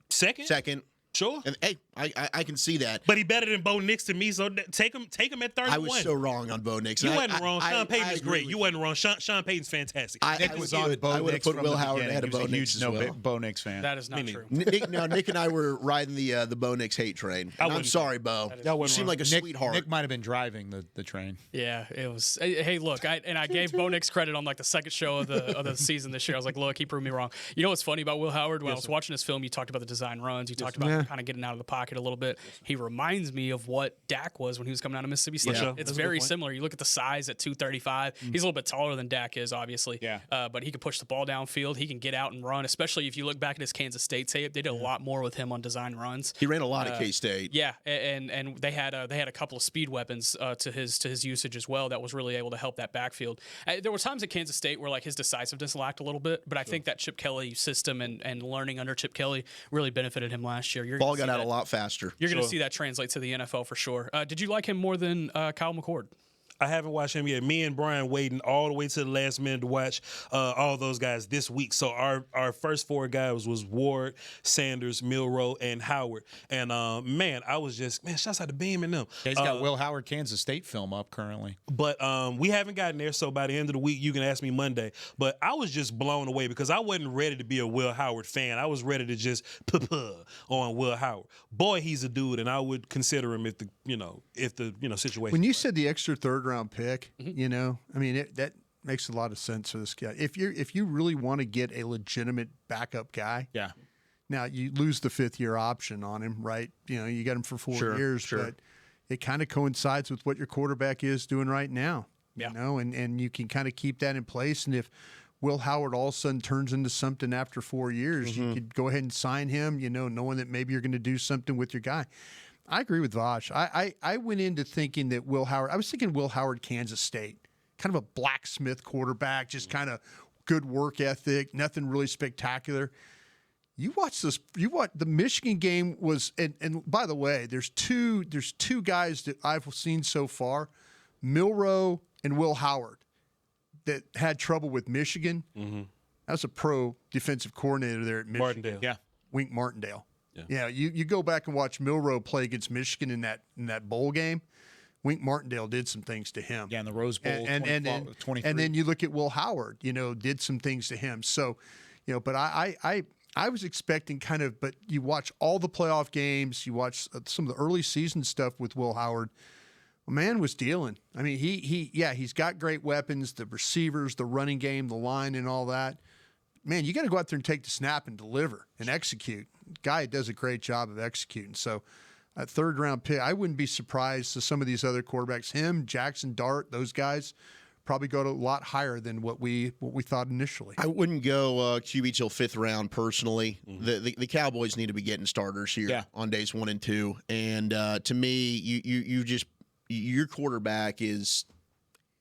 second. Sure. And hey, I can see that. But he better than Bo Nix to me, so take him at 31. I was so wrong on Bo Nix. You wasn't wrong. Sean Payton is great. You wasn't wrong. Sean Payton's fantastic. Nick was on Bo Nix. I would have put Will Howard ahead of Bo Nix as well. Bo Nix fan. That is not true. Nick and I were riding the Bo Nix hate train. I'm sorry, Bo. You seem like a sweetheart. Nick might have been driving the train. Yeah, it was. Hey, look, I gave Bo Nix credit on like the second show of the season this year. I was like, look, he proved me wrong. You know what's funny about Will Howard? When I was watching his film, you talked about the design runs. You talked about kind of getting out of the pocket. pocket a little bit. He reminds me of what Dak was when he was coming out of Mississippi State. Yeah. It's That's a good very point. similar. You look at the size at 235. He's a little bit taller than Dak is, obviously. Yeah. But he can push the ball downfield. He can get out and run, especially if you look back at his Kansas State tape. They did a lot more with him on design runs. He ran a lot at K-State. Yeah, and they had a couple of speed weapons to his usage as well that was really able to help that backfield. There were times at Kansas State where like his decisiveness lacked a little bit, but I think that Chip Kelly system and learning under Chip Kelly really benefited him last year. Ball got out a lot faster. You're going to see that translate to the NFL for sure. Did you like him more than Kyle McCord? I haven't watched him yet. Me and Brian waiting all the way to the last minute to watch all those guys this week. So our first 4 guys was Ward, Sanders, Milroe, and Howard. And man, I was just shouts out to Beam and them. Yeah, he's got Will Howard Kansas State film up currently. But we haven't gotten there. So by the end of the week, you can ask me Monday. But I was just blown away because I wasn't ready to be a Will Howard fan. I was ready to just on Will Howard. Boy, he's a dude, and I would consider him if the situation. When you said the extra third-round pick, I mean that makes a lot of sense for this guy. If you really want to get a legitimate backup guy, yeah. Now you lose the 5th-year option on him, right? You got him for 4 years, but it kind of coincides with what your quarterback is doing right now. Yeah. And you can kind of keep that in place. And if Will Howard all of a sudden turns into something after 4 years, you could go ahead and sign him, knowing that maybe you're going to do something with your guy. I agree with Voch. I went into thinking that Will Howard, I was thinking Will Howard, Kansas State, kind of a blacksmith quarterback, just kind of good work ethic, nothing really spectacular. You watch the Michigan game was, and by the way, there's two guys that I've seen so far, Milroe and Will Howard, that had trouble with Michigan. Mm-hmm. That was a pro defensive coordinator there at Michigan. Martindale. Yeah. Wink Martindale. Yeah. You go back and watch Milroe play against Michigan in that bowl game. Wink Martindale did some things to him. Yeah, in the Rose Bowl, and 23. And then you look at Will Howard, did some things to him. So, but I was expecting but you watch all the playoff games, you watch some of the early season stuff with Will Howard. Man was dealing. I mean, he's got great weapons, the receivers, the running game, the line, and all that. Man, you got to go out there and take the snap and deliver and execute. Guy does a great job of executing. So, a third-round pick, I wouldn't be surprised to some of these other quarterbacks. Him, Jackson Dart, those guys probably go to a lot higher than what we thought initially. I wouldn't go QB till 5th round personally. Mm-hmm. The Cowboys need to be getting starters here on days 1 and 2. And to me, your quarterback is.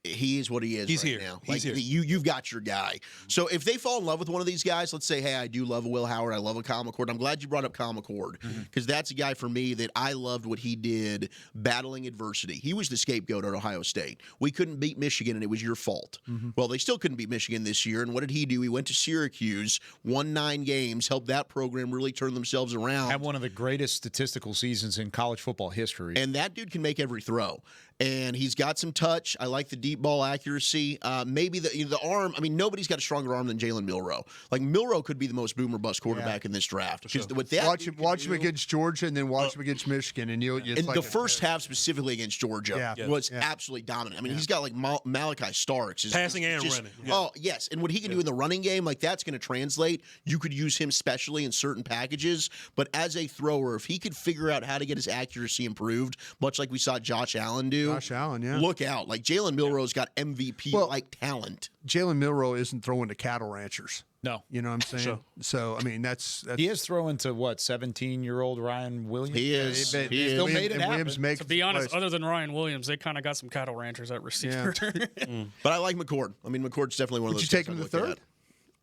He is what he is. He's right here. now. He's here. You've got your guy. So if they fall in love with one of these guys, let's say, hey, I do love a Will Howard. I love a Kyle McCord. I'm glad you brought up Kyle McCord because that's a guy for me that I loved what he did battling adversity. He was the scapegoat at Ohio State. We couldn't beat Michigan, and it was your fault. Mm-hmm. Well, they still couldn't beat Michigan this year. And what did he do? He went to Syracuse, won 9 games, helped that program really turn themselves around. Had one of the greatest statistical seasons in college football history. And that dude can make every throw. And he's got some touch. I like the deep ball accuracy. Maybe the arm. I mean, nobody's got a stronger arm than Jalen Milroe. Like Milroe could be the most boomer bust quarterback in this draft. Because with that, watch him against Georgia and then watch him against Michigan, and the first half specifically against Georgia was absolutely dominant. I mean, he's got like Malachi Starks, passing and running. Yeah. Oh yes, and what he can do in the running game, like that's going to translate. You could use him specially in certain packages, but as a thrower, if he could figure out how to get his accuracy improved, much like we saw Josh Allen do. Josh Allen, yeah. Look out. Like Jalen Milroe's got MVP-like talent. Jalen Milroe isn't throwing to cattle ranchers. No. You know what I'm saying? Sure. So, I mean, that's he is throwing to, 17-year-old Ryan Williams? He is. He still made it happen. To be honest, other than Ryan Williams, they kind of got some cattle ranchers at receiver. Yeah. But I like McCord. I mean, McCord's definitely one of those. Would you take him in the third?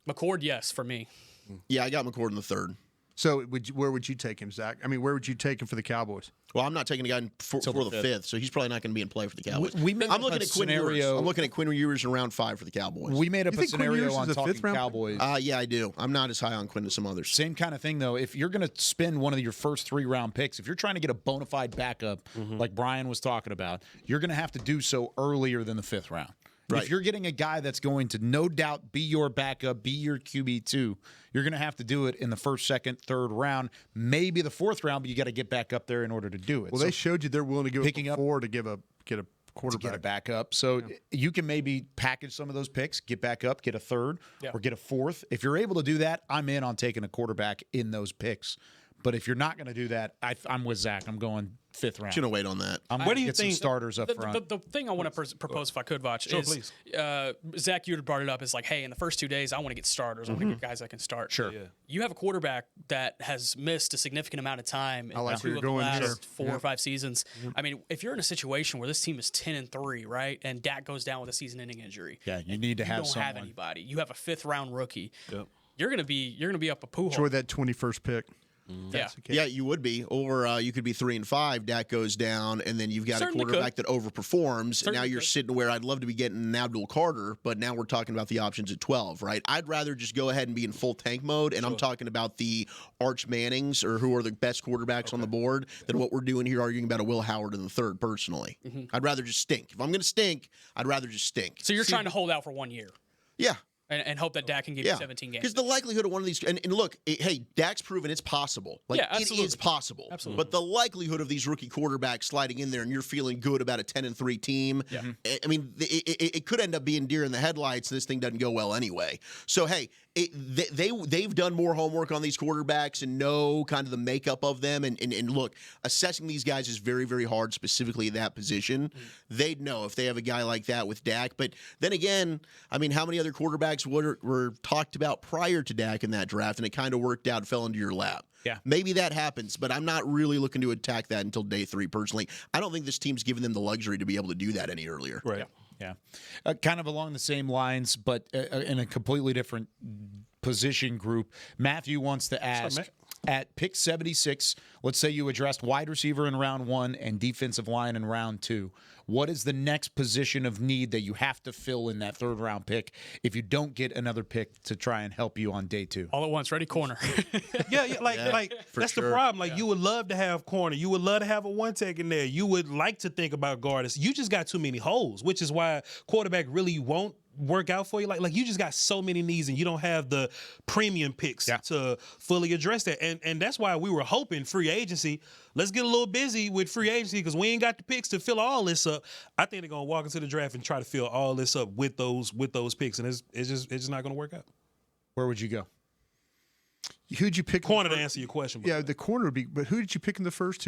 McCord, yes, for me. Yeah, I got McCord in the third. So where would you take him, Zach? I mean, where would you take him for the Cowboys? Well, I'm not taking a guy for the fifth, so he's probably not going to be in play for the Cowboys. I'm looking at Quinn Ewers. I'm looking at Quinn Ewers in round 5 for the Cowboys. We made up a scenario on talking Cowboys. Yeah, I do. I'm not as high on Quinn as some others. Same kind of thing, though. If you're going to spend one of your first 3-round picks, if you're trying to get a bona fide backup, like Brian was talking about, you're going to have to do so earlier than the 5th round. Right. If you're getting a guy that's going to no doubt be your backup, be your QB2, you're going to have to do it in the 1st, 2nd, 3rd round, maybe the 4th round, but you got to get back up there in order to do it. Well, they showed you they're willing to give up 4 to get a quarterback. To get a backup. So you can maybe package some of those picks, get back up, get a 3rd, or get a 4th. If you're able to do that, I'm in on taking a quarterback in those picks. But if you're not going to do that, I'm with Zach. I'm going 5th round. Just gonna wait on that. Where do you get think some starters up front? The thing I want to propose, if I could, Voch, is Zach, you had brought it up. Is like, hey, in the first 2 days, I want to get starters. I want to get guys that can start. Sure. Yeah. You have a quarterback that has missed a significant amount of time in like where 2 you're of the going last here. 4 or 5 seasons. I mean, if you're in a situation where this team is 10-3, right, and Dak goes down with a season-ending injury, Yeah, you need to you have don't someone. have anybody. You have a 5th-round rookie. Yep. You're gonna be up a pool. Enjoy that 21st pick. Yeah. Yeah, you would be, or you could be 3-5. Dak goes down, and then you've got Certainly a quarterback that overperforms. And now Certainly you're could. sitting where I'd love to be getting an Abdul Carter, but now we're talking about the options at 12, right? I'd rather just go ahead and be in full tank mode, and I'm talking about the Arch Mannings or who are the best quarterbacks on the board than what we're doing here, arguing about a Will Howard in the 3rd. Personally, I'd rather just stink. If I'm going to stink, I'd rather just stink. So you're trying to hold out for 1 year. Yeah. And hope that Dak can give you 17 games. Because the likelihood of one of these, and look, hey, Dak's proven it's possible. Like, Yeah, it absolutely. is possible. Absolutely. But the likelihood of these rookie quarterbacks sliding in there and you're feeling good about a 10-3 team, I mean, it could end up being deer in the headlights. This thing doesn't go well anyway. So, hey, they've done more homework on these quarterbacks and know kind of the makeup of them. And look, assessing these guys is very, very hard, specifically at that position. They'd know if they have a guy like that with Dak. But then again, I mean, how many other quarterbacks were talked about prior to Dak in that draft, and it kind of worked out, fell into your lap? Yeah. Maybe that happens, but I'm not really looking to attack that until day 3, personally. I don't think this team's given them the luxury to be able to do that any earlier. Right. Yeah. Kind of along the same lines, but in a completely different position group. Matthew wants to ask, at pick 76, let's say you addressed wide receiver in round 1 and defensive line in round 2. What is the next position of need that you have to fill in that 3rd round pick if you don't get another pick to try and help you on day 2? All at once, ready corner. Like that's sure. the problem. Like, you would love to have corner. You would love to have a 1 tech in there. You would like to think about guards. You just got too many holes, which is why quarterback really won't work out for you. Like you just got so many needs, and you don't have the premium picks to fully address that. And that's why we were hoping free agency. Let's get a little busy with free agency because we ain't got the picks to fill all this up. I think they're gonna walk into the draft and try to fill all this up with those picks, and it's just not gonna work out. Where would you go? Who'd you pick? Corner to answer your question. Yeah, the corner would be. But who did you pick in the first?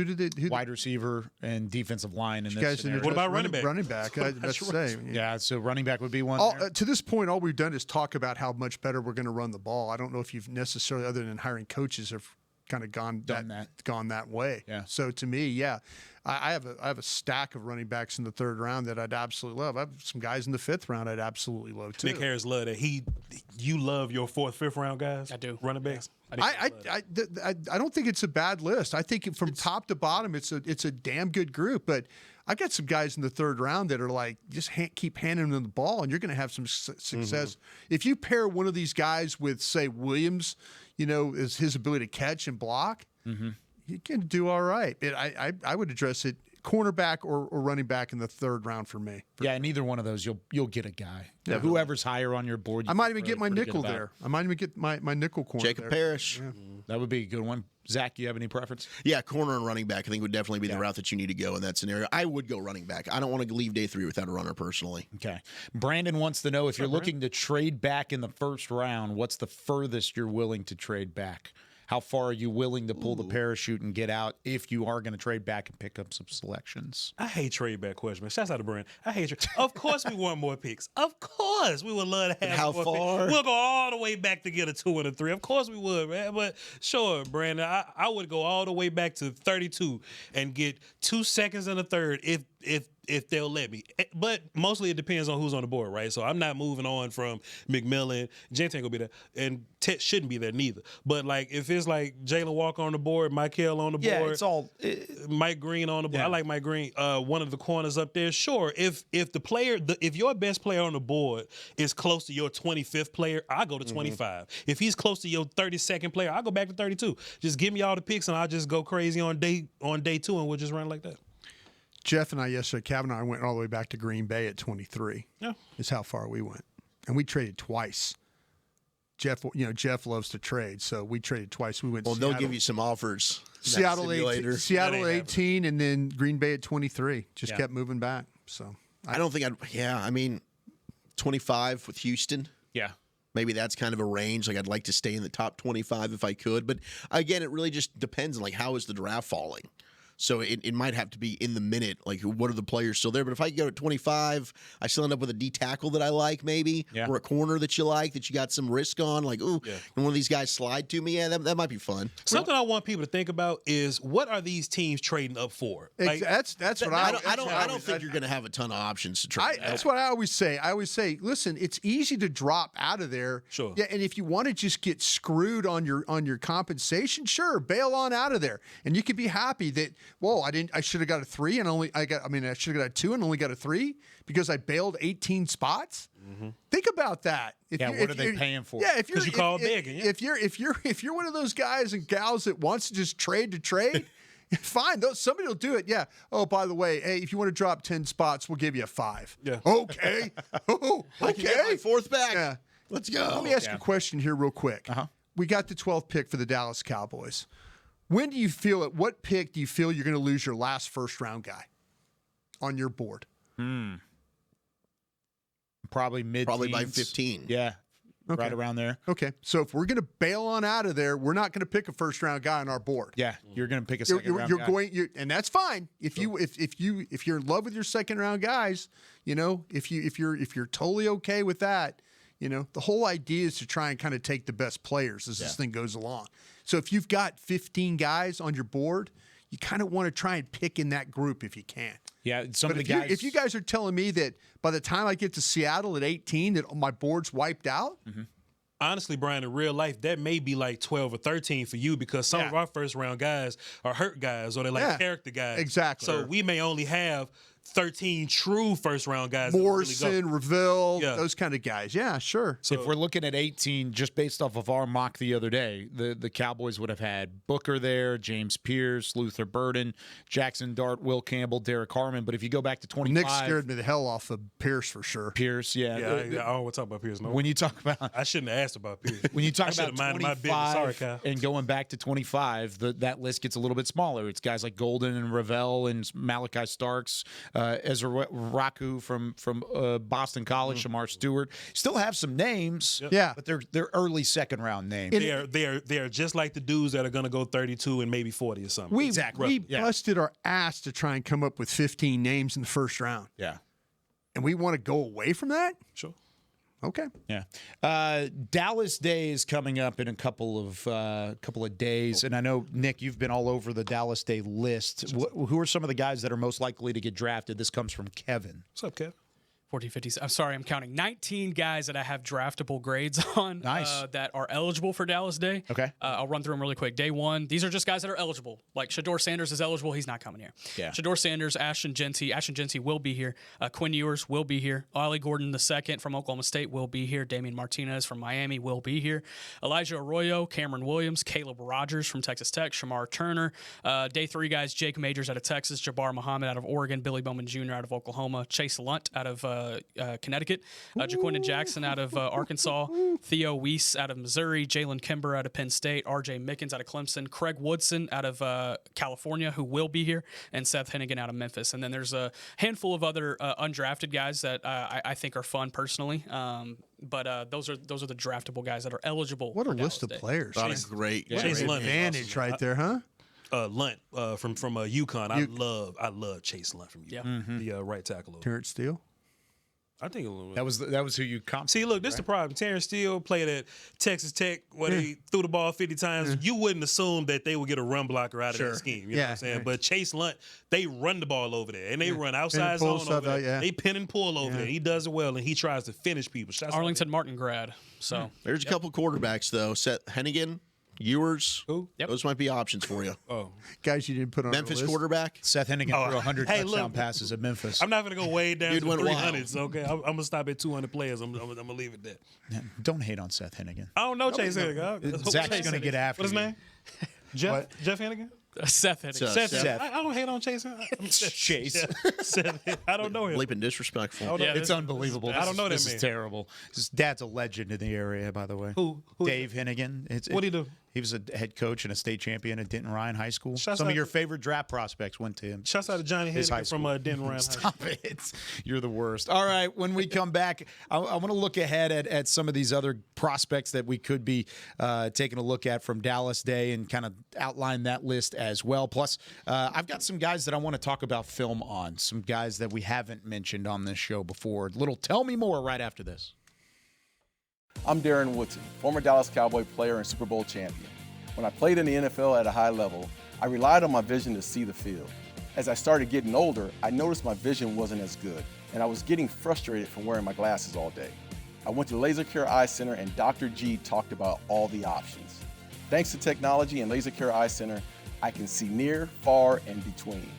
Wide receiver and defensive line in this guys scenario. What about running back? Running back. That's the same. Yeah, so running back would be one. To this point, all we've done is talk about how much better we're going to run the ball. I don't know if you've necessarily, other than hiring coaches, have kind of gone that way. Yeah. So to me, I have a stack of running backs in the 3rd round that I'd absolutely love. I have some guys in the 5th round I'd absolutely love too. Nick Harris love that. You love your 4th, 5th round guys. I do. Running backs. I don't think it's a bad list. I think from top to bottom, it's a damn good group. But I got some guys in the 3rd round that are like, just keep handing them the ball, and you're going to have some success. If you pair one of these guys with, say, Williams, is his ability to catch and block, you can do all right. I would address it cornerback or running back in the 3rd round for me. Yeah, and either one of those, you'll get a guy. Yeah, whoever's higher on your board. I might even get my nickel there. I might even get my nickel corner. Jacob Parrish. Yeah. That would be a good one. Zach, do you have any preference? Yeah, corner and running back, I think, would definitely be the route that you need to go in that scenario. I would go running back. I don't want to leave day 3 without a runner, personally. Okay. Brandon wants to know, if you're looking to trade back in the 1st round, what's the furthest you're willing to trade back? How far are you willing to pull the parachute and get out if you are going to trade back and pick up some selections? I hate trade back questions, man. Shouts out to Brand. I hate trade. Of course we want more picks. Of course we would love to have how more far? picks. We'll go all the way back to get a 2 and a 3. Of course we would, man. But sure, Brandon, I would go all the way back to 32 and get 2 seconds and a 3rd if they'll let me. But mostly it depends on who's on the board, right? So I'm not moving on from McMillan. Gent ain't gonna be there, and Tet shouldn't be there neither. But like, if it's like Jalen Walker on the board, Michael on the board, it's all Mike Green on the board. I like Mike Green. One of the corners up there. Sure, if the player, if your best player on the board is close to your 25th player, I go to 25. If he's close to your 32nd player, I go back to 32. Just give me all the picks, and I'll just go crazy on day 2, and we'll just run like that. Jeff and I yesterday, Kevin and I went all the way back to Green Bay at 23. Yeah, is how far we went, and we traded twice. Jeff loves to trade, so we traded twice. We went. Well, they'll give you some offers. Seattle 18, and then Green Bay at 23. Just kept moving back. So I don't think I'd. Yeah, I mean, 25 with Houston. Yeah. maybe that's kind of a range. Like I'd like to stay in the top 25 if I could. But again, it really just depends on like how is the draft falling. So it might have to be in the minute, like what are the players still there? But if I go at 25, I still end up with a D tackle that I like maybe, or a corner that you like, that you got some risk on, like, ooh, and one of these guys slide to me, that might be fun. Something I want people to think about is what are these teams trading up for? Like, that's what I don't think you're going to have a ton of options to trade. That's what I always say. I always say, listen, it's easy to drop out of there. Sure. Yeah, and if you want to just get screwed on your compensation, sure, bail on out of there, and you could be happy that, whoa, I should have got a 3 and I should have got a 2 and only got a 3 because I bailed 18 spots. Mm-hmm. Think about that. What are they paying for? Yeah, because you call begging. Yeah. If you're one of those guys and gals that wants to just trade to trade, fine. Somebody will do it. Yeah. Oh, by the way, hey, if you want to drop 10 spots, we'll give you a 5. Yeah. Okay. Oh, I can get my 4th back. Yeah. Let's go. Let me ask you a question here real quick. We got the 12th pick for the Dallas Cowboys. When do you feel at what pick do you feel you're going to lose your last first-round guy on your board? Probably by 15. Yeah. Okay. Right around there. Okay. So if we're going to bail on out of there, we're not going to pick a first-round guy on our board. Yeah, you're going to pick a second-round guy. And that's fine. If you're in love with your second-round guys, if you're totally okay with that, the whole idea is to try and kind of take the best players as this thing goes along. So if you've got 15 guys on your board, you kind of want to try and pick in that group if you can. Yeah, if you guys are telling me that by the time I get to Seattle at 18 that my board's wiped out, honestly, Brian, in real life, that may be like 12 or 13 for you because some of our first-round guys are hurt guys or they're like character guys. Exactly. So we may only have 13 true first-round guys. Morrison, Reville, those kind of guys. Yeah, sure. So if we're looking at 18, just based off of our mock the other day, the Cowboys would have had Booker there, James Pierce, Luther Burden, Jackson Dart, Will Campbell, Derek Harmon. But if you go back to 25... Nick scared me the hell off of Pierce for sure. Pierce, I don't want to talk about Pierce. No. When you talk about... I shouldn't have asked about Pierce. When you talk about 25 Sorry, Kyle. and going back to 25, that list gets a little bit smaller. It's guys like Golden and Revelle and Malachi Starks, Ezra Raku from Boston College, Shamar Stewart. Still have some names, but they're early second round names. They are just like the dudes that are going to go 32 and maybe 40 or something. We busted our ass to try and come up with 15 names in the first round. Yeah, and we want to go away from that. Sure. Okay. Yeah. Dallas Day is coming up in a couple of days, and I know Nick, you've been all over the Dallas Day list. Who are some of the guys that are most likely to get drafted? This comes from Kevin. What's up, Kev? 40, 50. I'm sorry, I'm counting 19 guys that I have draftable grades on that are eligible for Dallas Day. Okay. I'll run through them really quick. Day 1, these are just guys that are eligible. Like Shador Sanders is eligible. He's not coming here. Yeah. Shador Sanders, Ashton Genty will be here. Quinn Ewers will be here. Ollie Gordon II from Oklahoma State will be here. Damian Martinez from Miami will be here. Elijah Arroyo, Cameron Williams, Caleb Rogers from Texas Tech, Shamar Turner. Day 3 guys, Jake Majors out of Texas, Jabbar Muhammad out of Oregon, Billy Bowman Jr. out of Oklahoma, Chase Lunt out of Connecticut, Jaquindon Jackson out of Arkansas, Theo Weiss out of Missouri, Jalen Kimber out of Penn State, R.J. Mickens out of Clemson, Craig Woodson out of California, who will be here, and Seth Hennigan out of Memphis. And then there's a handful of other undrafted guys that I think are fun personally. But those are the draftable guys that are eligible. What a list of players! That's great. Chase Lunt advantage right there, huh? Lunt from UConn. I love Chase Lunt from UConn. The right tackle. Terrence Steele. I think that was who you comp. See, look, this is the problem. Terrence Steele played at Texas Tech where they threw the ball 50 times. You wouldn't assume that they would get a run blocker out of that scheme. You know what I'm saying? But Chase Lunt, they run the ball over there, and they run outside zone over there. They pin and pull over there. He does it well, and he tries to finish people. Arlington Martin grad. So there's a couple quarterbacks though. Seth Hennigan. Ewers, those might be options for you. Guys you didn't put on Memphis quarterback. Seth Hennigan threw 100 touchdown passes at Memphis. I'm not going to go way down to 300s, okay? I'm going to stop at 200 players. I'm going to leave it there. Yeah, don't hate on Seth Hennigan. I don't know Chase Hennigan. Zach's going to get after you. What's his name? Jeff Hennigan? Seth Hennigan. Seth. I don't hate on Chase. Chase. Seth. I don't know him. Bleeping disrespectful. It's unbelievable. I don't know this that man. Is terrible. His dad's a legend in the area, by the way. Who? Dave Hennigan. What'd he do? He was a head coach and a state champion at Denton Ryan High School. Shouts Some of out your to- favorite draft prospects went to him. Shouts out to Johnny His high Hedick from school. Denton Ryan. Stop it. You're the worst. All right, when we come back, I want to look ahead at some of these other prospects that we could be taking a look at from Dallas Day and kind of outline that list as well. Plus, I've got some guys that I want to talk about film on, some guys that we haven't mentioned on this show before. Little Tell Me More right after this. I'm Darren Woodson, former Dallas Cowboy player and Super Bowl champion. When I played in the NFL at a high level, I relied on my vision to see the field. As I started getting older, I noticed my vision wasn't as good, and I was getting frustrated from wearing my glasses all day. I went to Laser Care Eye Center, and Dr. G talked about all the options. Thanks to technology and Laser Care Eye Center, I can see near, far, and between.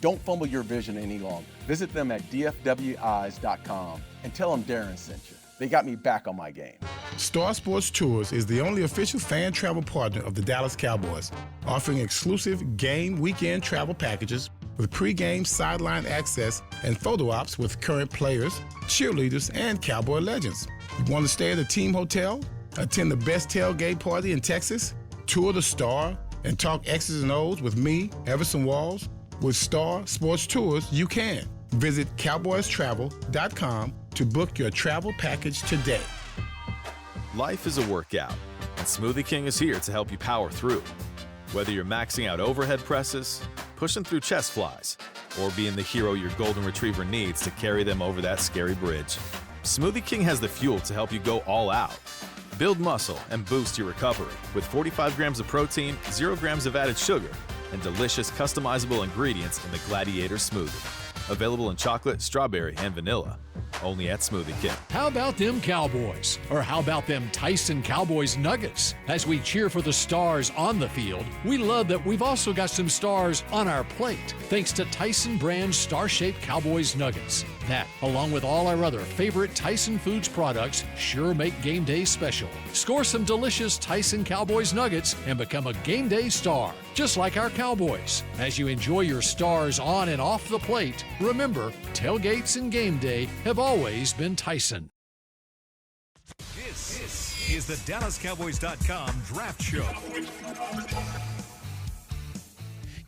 Don't fumble your vision any longer. Visit them at dfweyes.com and tell them Darren sent you. They got me back on my game. Star Sports Tours is the only official fan travel partner of the Dallas Cowboys, offering exclusive game weekend travel packages with pre-game sideline access and photo ops with current players, cheerleaders, and Cowboy legends. You want to stay at a team hotel, attend the best tailgate party in Texas, tour the Star, and talk X's and O's with me, Everson Walls? With Star Sports Tours, you can. Visit cowboystravel.com to book your travel package today. Life is a workout, and Smoothie King is here to help you power through. Whether you're maxing out overhead presses, pushing through chest flies, or being the hero your golden retriever needs to carry them over that scary bridge, Smoothie King has the fuel to help you go all out. Build muscle and boost your recovery with 45 grams of protein, 0 grams of added sugar, and delicious customizable ingredients in the Gladiator Smoothie. Available in chocolate, strawberry, and vanilla. Only at Smoothie King. How about them Cowboys? Or how about them Tyson Cowboys Nuggets? As we cheer for the stars on the field, we love that we've also got some stars on our plate, thanks to Tyson brand star-shaped Cowboys Nuggets. That, along with all our other favorite Tyson Foods products, sure make game day special. Score some delicious Tyson Cowboys Nuggets and become a game day star, just like our Cowboys. As you enjoy your stars on and off the plate, remember, tailgates and game day have always been Tyson. This is the DallasCowboys.com Draft Show.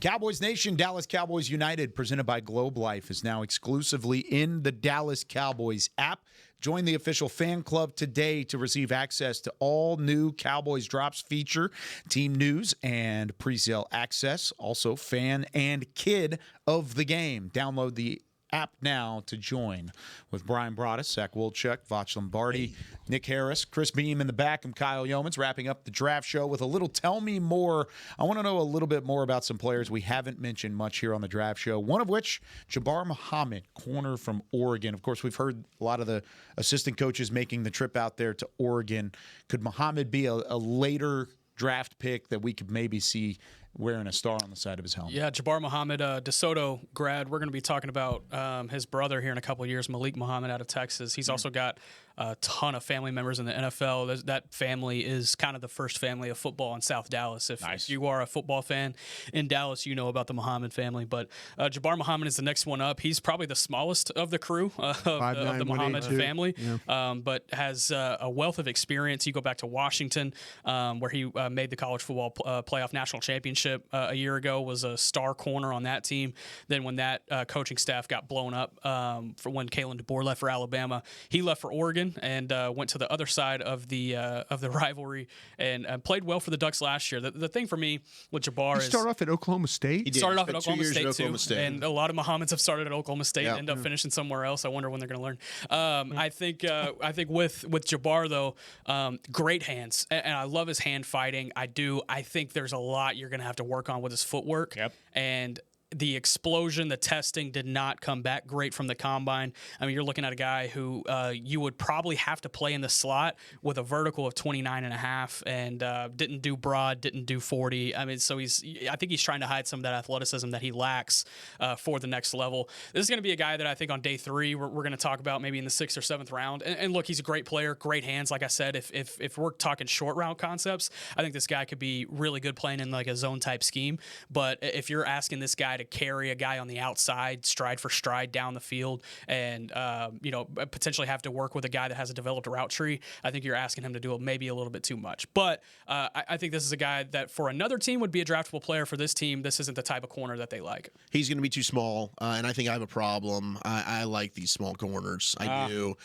Cowboys Nation, Dallas Cowboys United, presented by Globe Life, is now exclusively in the Dallas Cowboys app. Join the official fan club today to receive access to all new Cowboys Drops feature, team news, and pre-sale access. Also, fan and kid of the game. Download the app now to join. With Bryan Broaddus, Zach Wolchuk, Voch Lombardi, Nick Harris, Chris Beam in the back. I'm Kyle Youmans, wrapping up the draft show with a little Tell Me More. I want to know a little bit more about some players we haven't mentioned much here on the draft show, one of which, Jabbar Muhammad, corner from Oregon. Of course, we've heard a lot of the assistant coaches making the trip out there to Oregon. Could Muhammad be a later draft pick that we could maybe see wearing a star on the side of his helmet? Yeah, Jabbar Muhammad, DeSoto grad. We're going to be talking about his brother here in a couple of years, Malik Muhammad out of Texas. He's also got a ton of family members in the NFL. That family is kind of the first family of football in South Dallas. If you are a football fan in Dallas, you know about the Muhammad family. But Jabbar Muhammad is the next one up. He's probably the smallest of the crew of the Muhammad family, but has a wealth of experience. You go back to Washington, where he made the college football playoff national championship a year ago, was a star corner on that team. Then when that coaching staff got blown up for when Kalen DeBoer left for Alabama, he left for Oregon and went to the other side of the rivalry and played well for the Ducks last year. The thing for me with Jabbar is he started off at Oklahoma State. He started off at Oklahoma State too, and a lot of Muhammads have started at Oklahoma State and end up finishing somewhere else. I wonder when they're going to learn. I think with Jabbar though, great hands, and I love his hand fighting. I think there's a lot you're going to have to work on with his footwork. And the explosion, the testing did not come back great from the combine. I mean, you're looking at a guy who you would probably have to play in the slot with a vertical of 29.5 and didn't do broad, didn't do 40. I mean, so I think he's trying to hide some of that athleticism that he lacks for the next level. This is going to be a guy that I think on day 3 we're going to talk about maybe in the 6th or 7th round. And look, he's a great player, great hands. Like I said, if we're talking short round concepts, I think this guy could be really good playing in like a zone type scheme. But if you're asking this guy guy to carry a guy on the outside, stride for stride down the field, and potentially have to work with a guy that has a developed route tree, I think you're asking him to do maybe a little bit too much. But I think this is a guy that for another team would be a draftable player. For this team, this isn't the type of corner that they like. He's going to be too small, and I think I have a problem. I like these small corners. I do.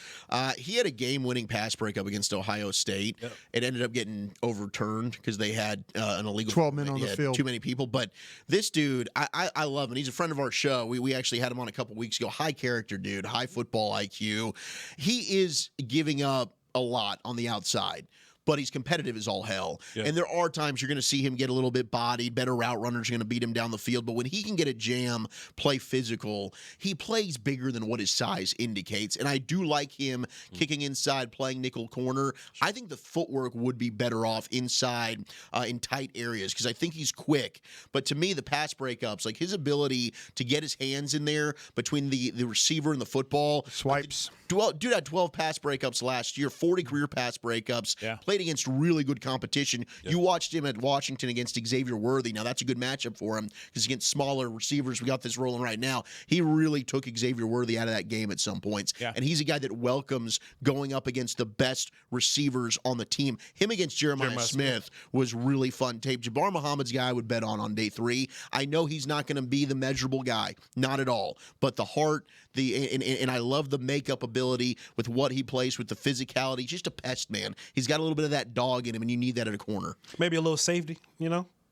He had a game-winning pass breakup against Ohio State. Yep. It ended up getting overturned because they had an illegal 12 men on the field. Too many people. But this dude, I love him. He's a friend of our show. We actually had him on a couple weeks ago. High character dude, high football IQ. He is giving up a lot on the outside, but he's competitive as all hell. Yeah. And there are times you're going to see him get a little bit bodied. Better route runners are going to beat him down the field. But when he can get a jam, play physical, he plays bigger than what his size indicates. And I do like him kicking inside, playing nickel corner. I think the footwork would be better off inside in tight areas because I think he's quick. But to me, the pass breakups, like his ability to get his hands in there between the receiver and the football. Swipes. Dude had 12 pass breakups last year, 40 career pass breakups. Yeah. Played against really good competition. Yeah. You watched him at Washington against Xavier Worthy. Now, that's a good matchup for him because against smaller receivers, we got this rolling right now. He really took Xavier Worthy out of that game at some points. Yeah. And he's a guy that welcomes going up against the best receivers on the team. Him against Jeremiah Smith was really fun tape. Jabbar Muhammad's guy I would bet on day 3. I know he's not going to be the measurable guy. Not at all. But the heart, and I love the makeup ability with what he plays, with the physicality. Just a pest, man. He's got a little bit of that dog in him, and you need that at a corner. Maybe a little safety,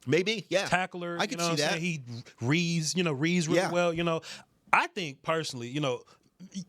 Maybe, yeah. Tackler. I can see that. He reads really well. I think personally,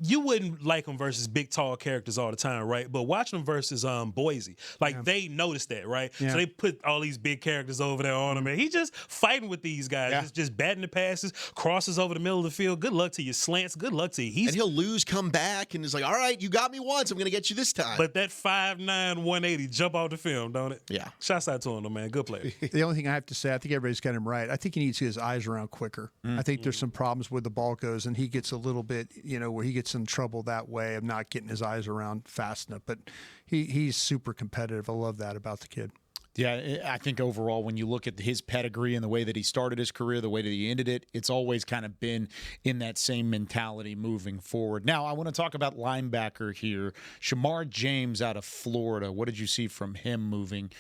you wouldn't like him versus big, tall characters all the time, right? But watching him versus Boise, they noticed that, right? Yeah. So they put all these big characters over there on him, and he's just fighting with these guys. Yeah. Just batting the passes, crosses over the middle of the field. Good luck to you, slants. Good luck to you. And he'll lose, come back, and it's like, all right, you got me once. I'm going to get you this time. But that 5'9", 180 jump off the film, don't it? Yeah. Shouts out to him, though, man. Good player. The only thing I have to say, I think everybody's got him right. I think he needs to get his eyes around quicker. I think there's some problems where the ball goes, and he gets a little bit, where he gets in trouble that way of not getting his eyes around fast enough. But he's super competitive. I love that about the kid. Yeah, I think overall, when you look at his pedigree and the way that he started his career, the way that he ended it, it's always kind of been in that same mentality moving forward. Now, I want to talk about linebacker here. Shamar James out of Florida. What did you see from him moving?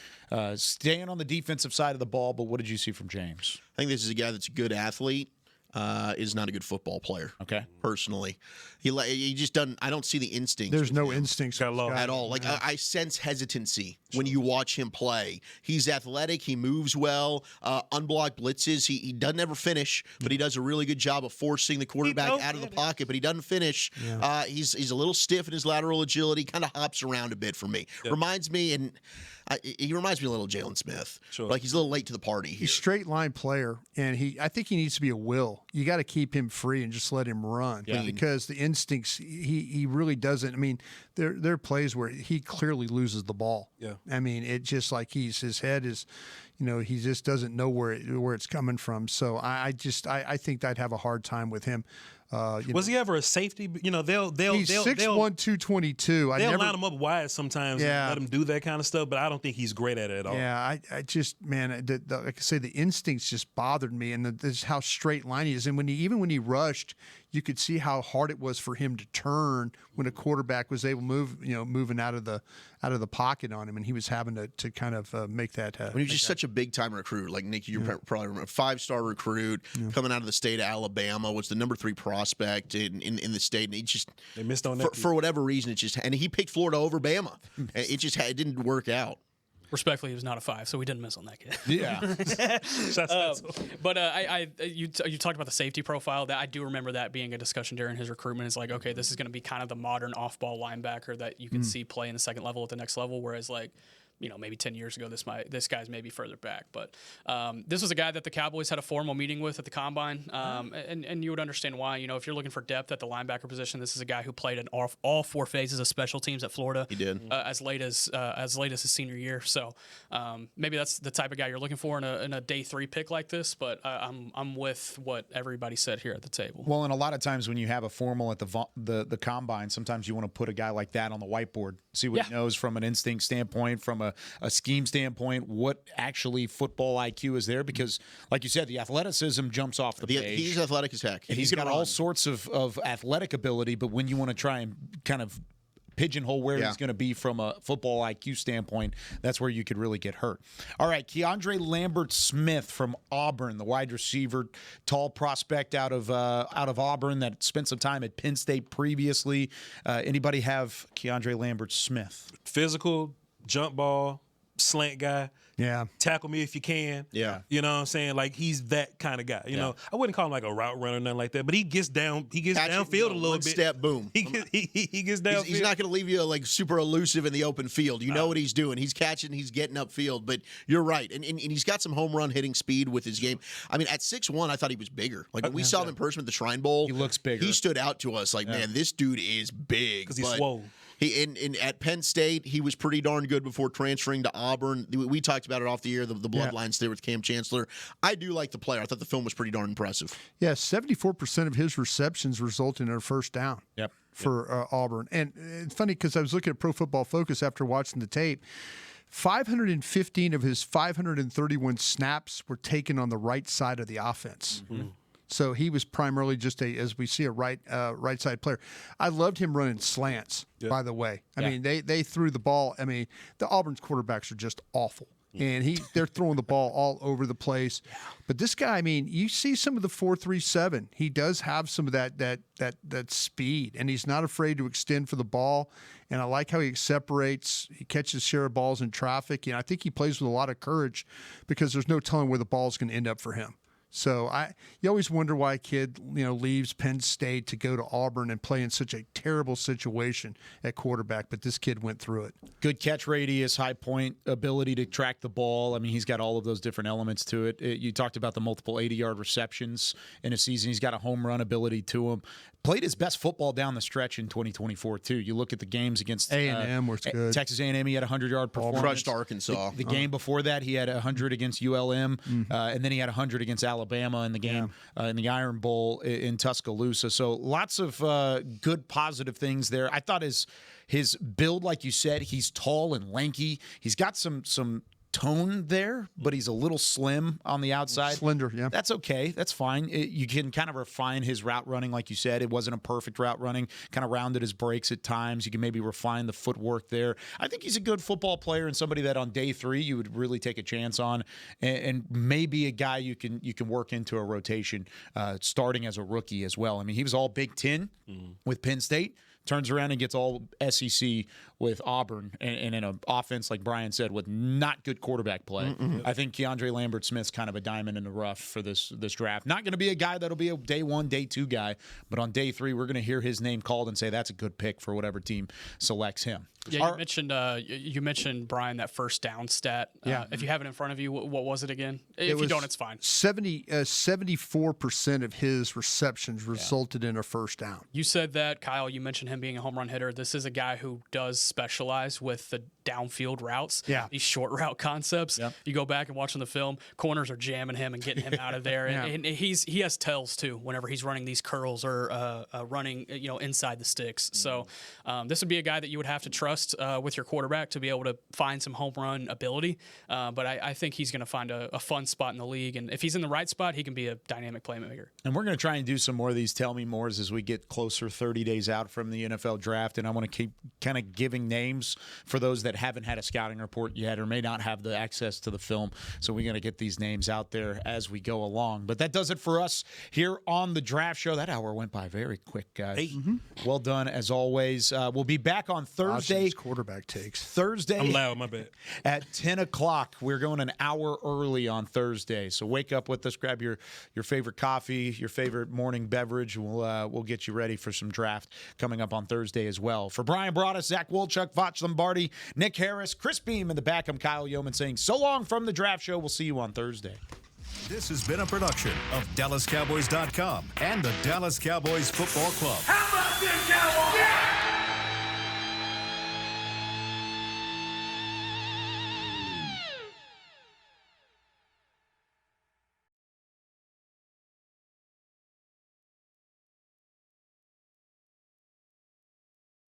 Staying on the defensive side of the ball, but what did you see from James? I think this is a guy that's a good athlete. Is not a good football player. Okay, personally, he just doesn't. I don't see the instincts. There's no instincts at all. Like I sense hesitancy when you watch him play. He's athletic. He moves well. Unblocked blitzes. He doesn't ever finish, but he does a really good job of forcing the quarterback out of the pocket. But he doesn't finish. Yeah. He's a little stiff in his lateral agility. Kind of hops around a bit for me. Yep. Reminds me he reminds me a little of Jalen Smith. Sure. Like he's a little late to the party here. He's a straight line player, and I think he needs to be a will. You got to keep him free and just let him run because the instincts he really doesn't. I mean, there are plays where he clearly loses the ball. Yeah. I mean, it just like his head is, he just doesn't know where it's coming from. So I think I'd have a hard time with him. Was he ever a safety? He's 6'1", 222. They'll line him up wide sometimes and let him do that kind of stuff, but I don't think he's great at it at all. Yeah, I just, man, like I say, the instincts just bothered me, and this how straight line he is. And when he rushed, you could see how hard it was for him to turn when a quarterback was able to move, moving out of the pocket on him, and he was having to kind of make that. When he was just such a big time recruit, like Nick, you probably remember, 5-star recruit coming out of the state of Alabama, was the number 3 prospect in the state, and they missed on that for whatever reason. And he picked Florida over Bama. It didn't work out. Respectfully, he was not a 5, so we didn't miss on that kid. Yeah. But you talked about the safety profile. That I do remember that being a discussion during his recruitment. It's like, okay, this is going to be kind of the modern off-ball linebacker that you can see play in the second level at the next level, whereas like maybe 10 years ago, this guy's maybe further back. But this was a guy that the Cowboys had a formal meeting with at the Combine, and you would understand why. If you're looking for depth at the linebacker position, this is a guy who played in all 4 phases of special teams at Florida. He did as late as his senior year. So maybe that's the type of guy you're looking for in a day 3 pick like this. But I'm with what everybody said here at the table. Well, and a lot of times when you have a formal at the Combine, sometimes you want to put a guy like that on the whiteboard, see what he knows from an instinct standpoint, from a a scheme standpoint, what actually football IQ is there, because, like you said, the athleticism jumps off the page. He's athletic as heck. And he's got all sorts of athletic ability, but when you want to try and kind of pigeonhole where he's going to be from a football IQ standpoint, that's where you could really get hurt. All right, Keandre Lambert-Smith from Auburn, the wide receiver, tall prospect out of Auburn that spent some time at Penn State previously. Anybody have Keandre Lambert-Smith? Physical, jump ball, slant guy. Yeah. Tackle me if you can. Yeah. You know what I'm saying? Like, he's that kind of guy. You know, I wouldn't call him like a route runner or nothing like that, but he gets downfield a little bit. Step, boom. He gets downfield. He's not going to leave you like super elusive in the open field. You know what he's doing. He's catching, he's getting upfield. But you're right. And he's got some home run hitting speed with his game. I mean, at 6'1", I thought he was bigger. Like, when we saw him in person at the Shrine Bowl, he looks bigger. He stood out to us like, man, this dude is big. Because he's swole. At Penn State, he was pretty darn good before transferring to Auburn. We talked about it off the air, the bloodlines there with Cam Chancellor. I do like the player. I thought the film was pretty darn impressive. Yeah, 74% of his receptions resulted in a first down. Yep. For Auburn. And it's funny because I was looking at Pro Football Focus after watching the tape. 515 of his 531 snaps were taken on the right side of the offense. Mm-hmm. So he was primarily just as we see, a right side player. I loved him running slants, by the way. I mean, they threw the ball. I mean, the Auburn's quarterbacks are just awful. And they're throwing the ball all over the place. Yeah. But this guy, I mean, you see some of the 4.37. He does have some of that speed, and he's not afraid to extend for the ball. And I like how he separates. He catches share of balls in traffic. And I think he plays with a lot of courage because there's no telling where the ball's going to end up for him. So you always wonder why a kid, leaves Penn State to go to Auburn and play in such a terrible situation at quarterback. But this kid went through it. Good catch radius, high point ability to track the ball. I mean, he's got all of those different elements to it. You talked about the multiple 80-yard receptions in a season. He's got a home run ability to him. Played his best football down the stretch in 2024 too. You look at the games against A&M was good. Texas A&M. He had a 100-yard performance. Crushed Arkansas. The game before that, he had 100 against ULM, and then he had 100 against Alabama in the game in the Iron Bowl in Tuscaloosa. So lots of good positive things there. I thought his build, like you said, he's tall and lanky. He's got some tone there, but he's a little slim on the outside. Slender, yeah. That's okay. That's fine. You can kind of refine his route running, like you said. It wasn't a perfect route running. Kind of rounded his breaks at times. You can maybe refine the footwork there. I think he's a good football player and somebody that on day 3 you would really take a chance on, and maybe a guy you can work into a rotation starting as a rookie as well. I mean, he was all Big Ten with Penn State. Turns around and gets all SEC with Auburn, and in an offense, like Brian said, with not good quarterback play. Mm-hmm. I think Keandre Lambert-Smith's kind of a diamond in the rough for this draft. Not going to be a guy that'll be a day 1, day 2 guy, but on day 3, we're going to hear his name called and say that's a good pick for whatever team selects him. Yeah, you mentioned Brian, that first down stat. If you have it in front of you, what was it again? If you don't, it's fine. 74% of his receptions resulted in a first down. You said that, Kyle. You mentioned him being a home run hitter. This is a guy who does specialize with the downfield routes. Yeah, these short route concepts. Yep. You go back and watching the film, corners are jamming him and getting him out of there, and he has tells too whenever he's running these curls or running inside the sticks. So this would be a guy that you would have to trust with your quarterback to be able to find some home run ability. But I think he's going to find a fun spot in the league. And if he's in the right spot, he can be a dynamic playmaker. And we're going to try and do some more of these Tell Me Mores as we get closer 30 days out from the NFL draft. And I want to keep kind of giving names for those that haven't had a scouting report yet or may not have the access to the film. So we're going to get these names out there as we go along. But that does it for us here on the Draft Show. That hour went by very quick, guys. Hey. Well done, as always. We'll be back on Thursday. Quarterback takes Thursday. I'm loud, my bad. At 10 o'clock. We're going an hour early on Thursday. So wake up with us, grab your favorite coffee, your favorite morning beverage. We'll get you ready for some draft coming up on Thursday as well. For Bryan Broaddus, Zach Wolchuk, Voch Lombardi, Nick Harris, Chris Beam in the back, I'm Kyle Youmans saying so long from the Draft Show. We'll see you on Thursday. This has been a production of DallasCowboys.com and the Dallas Cowboys Football Club. How about this, Cowboys? Yeah!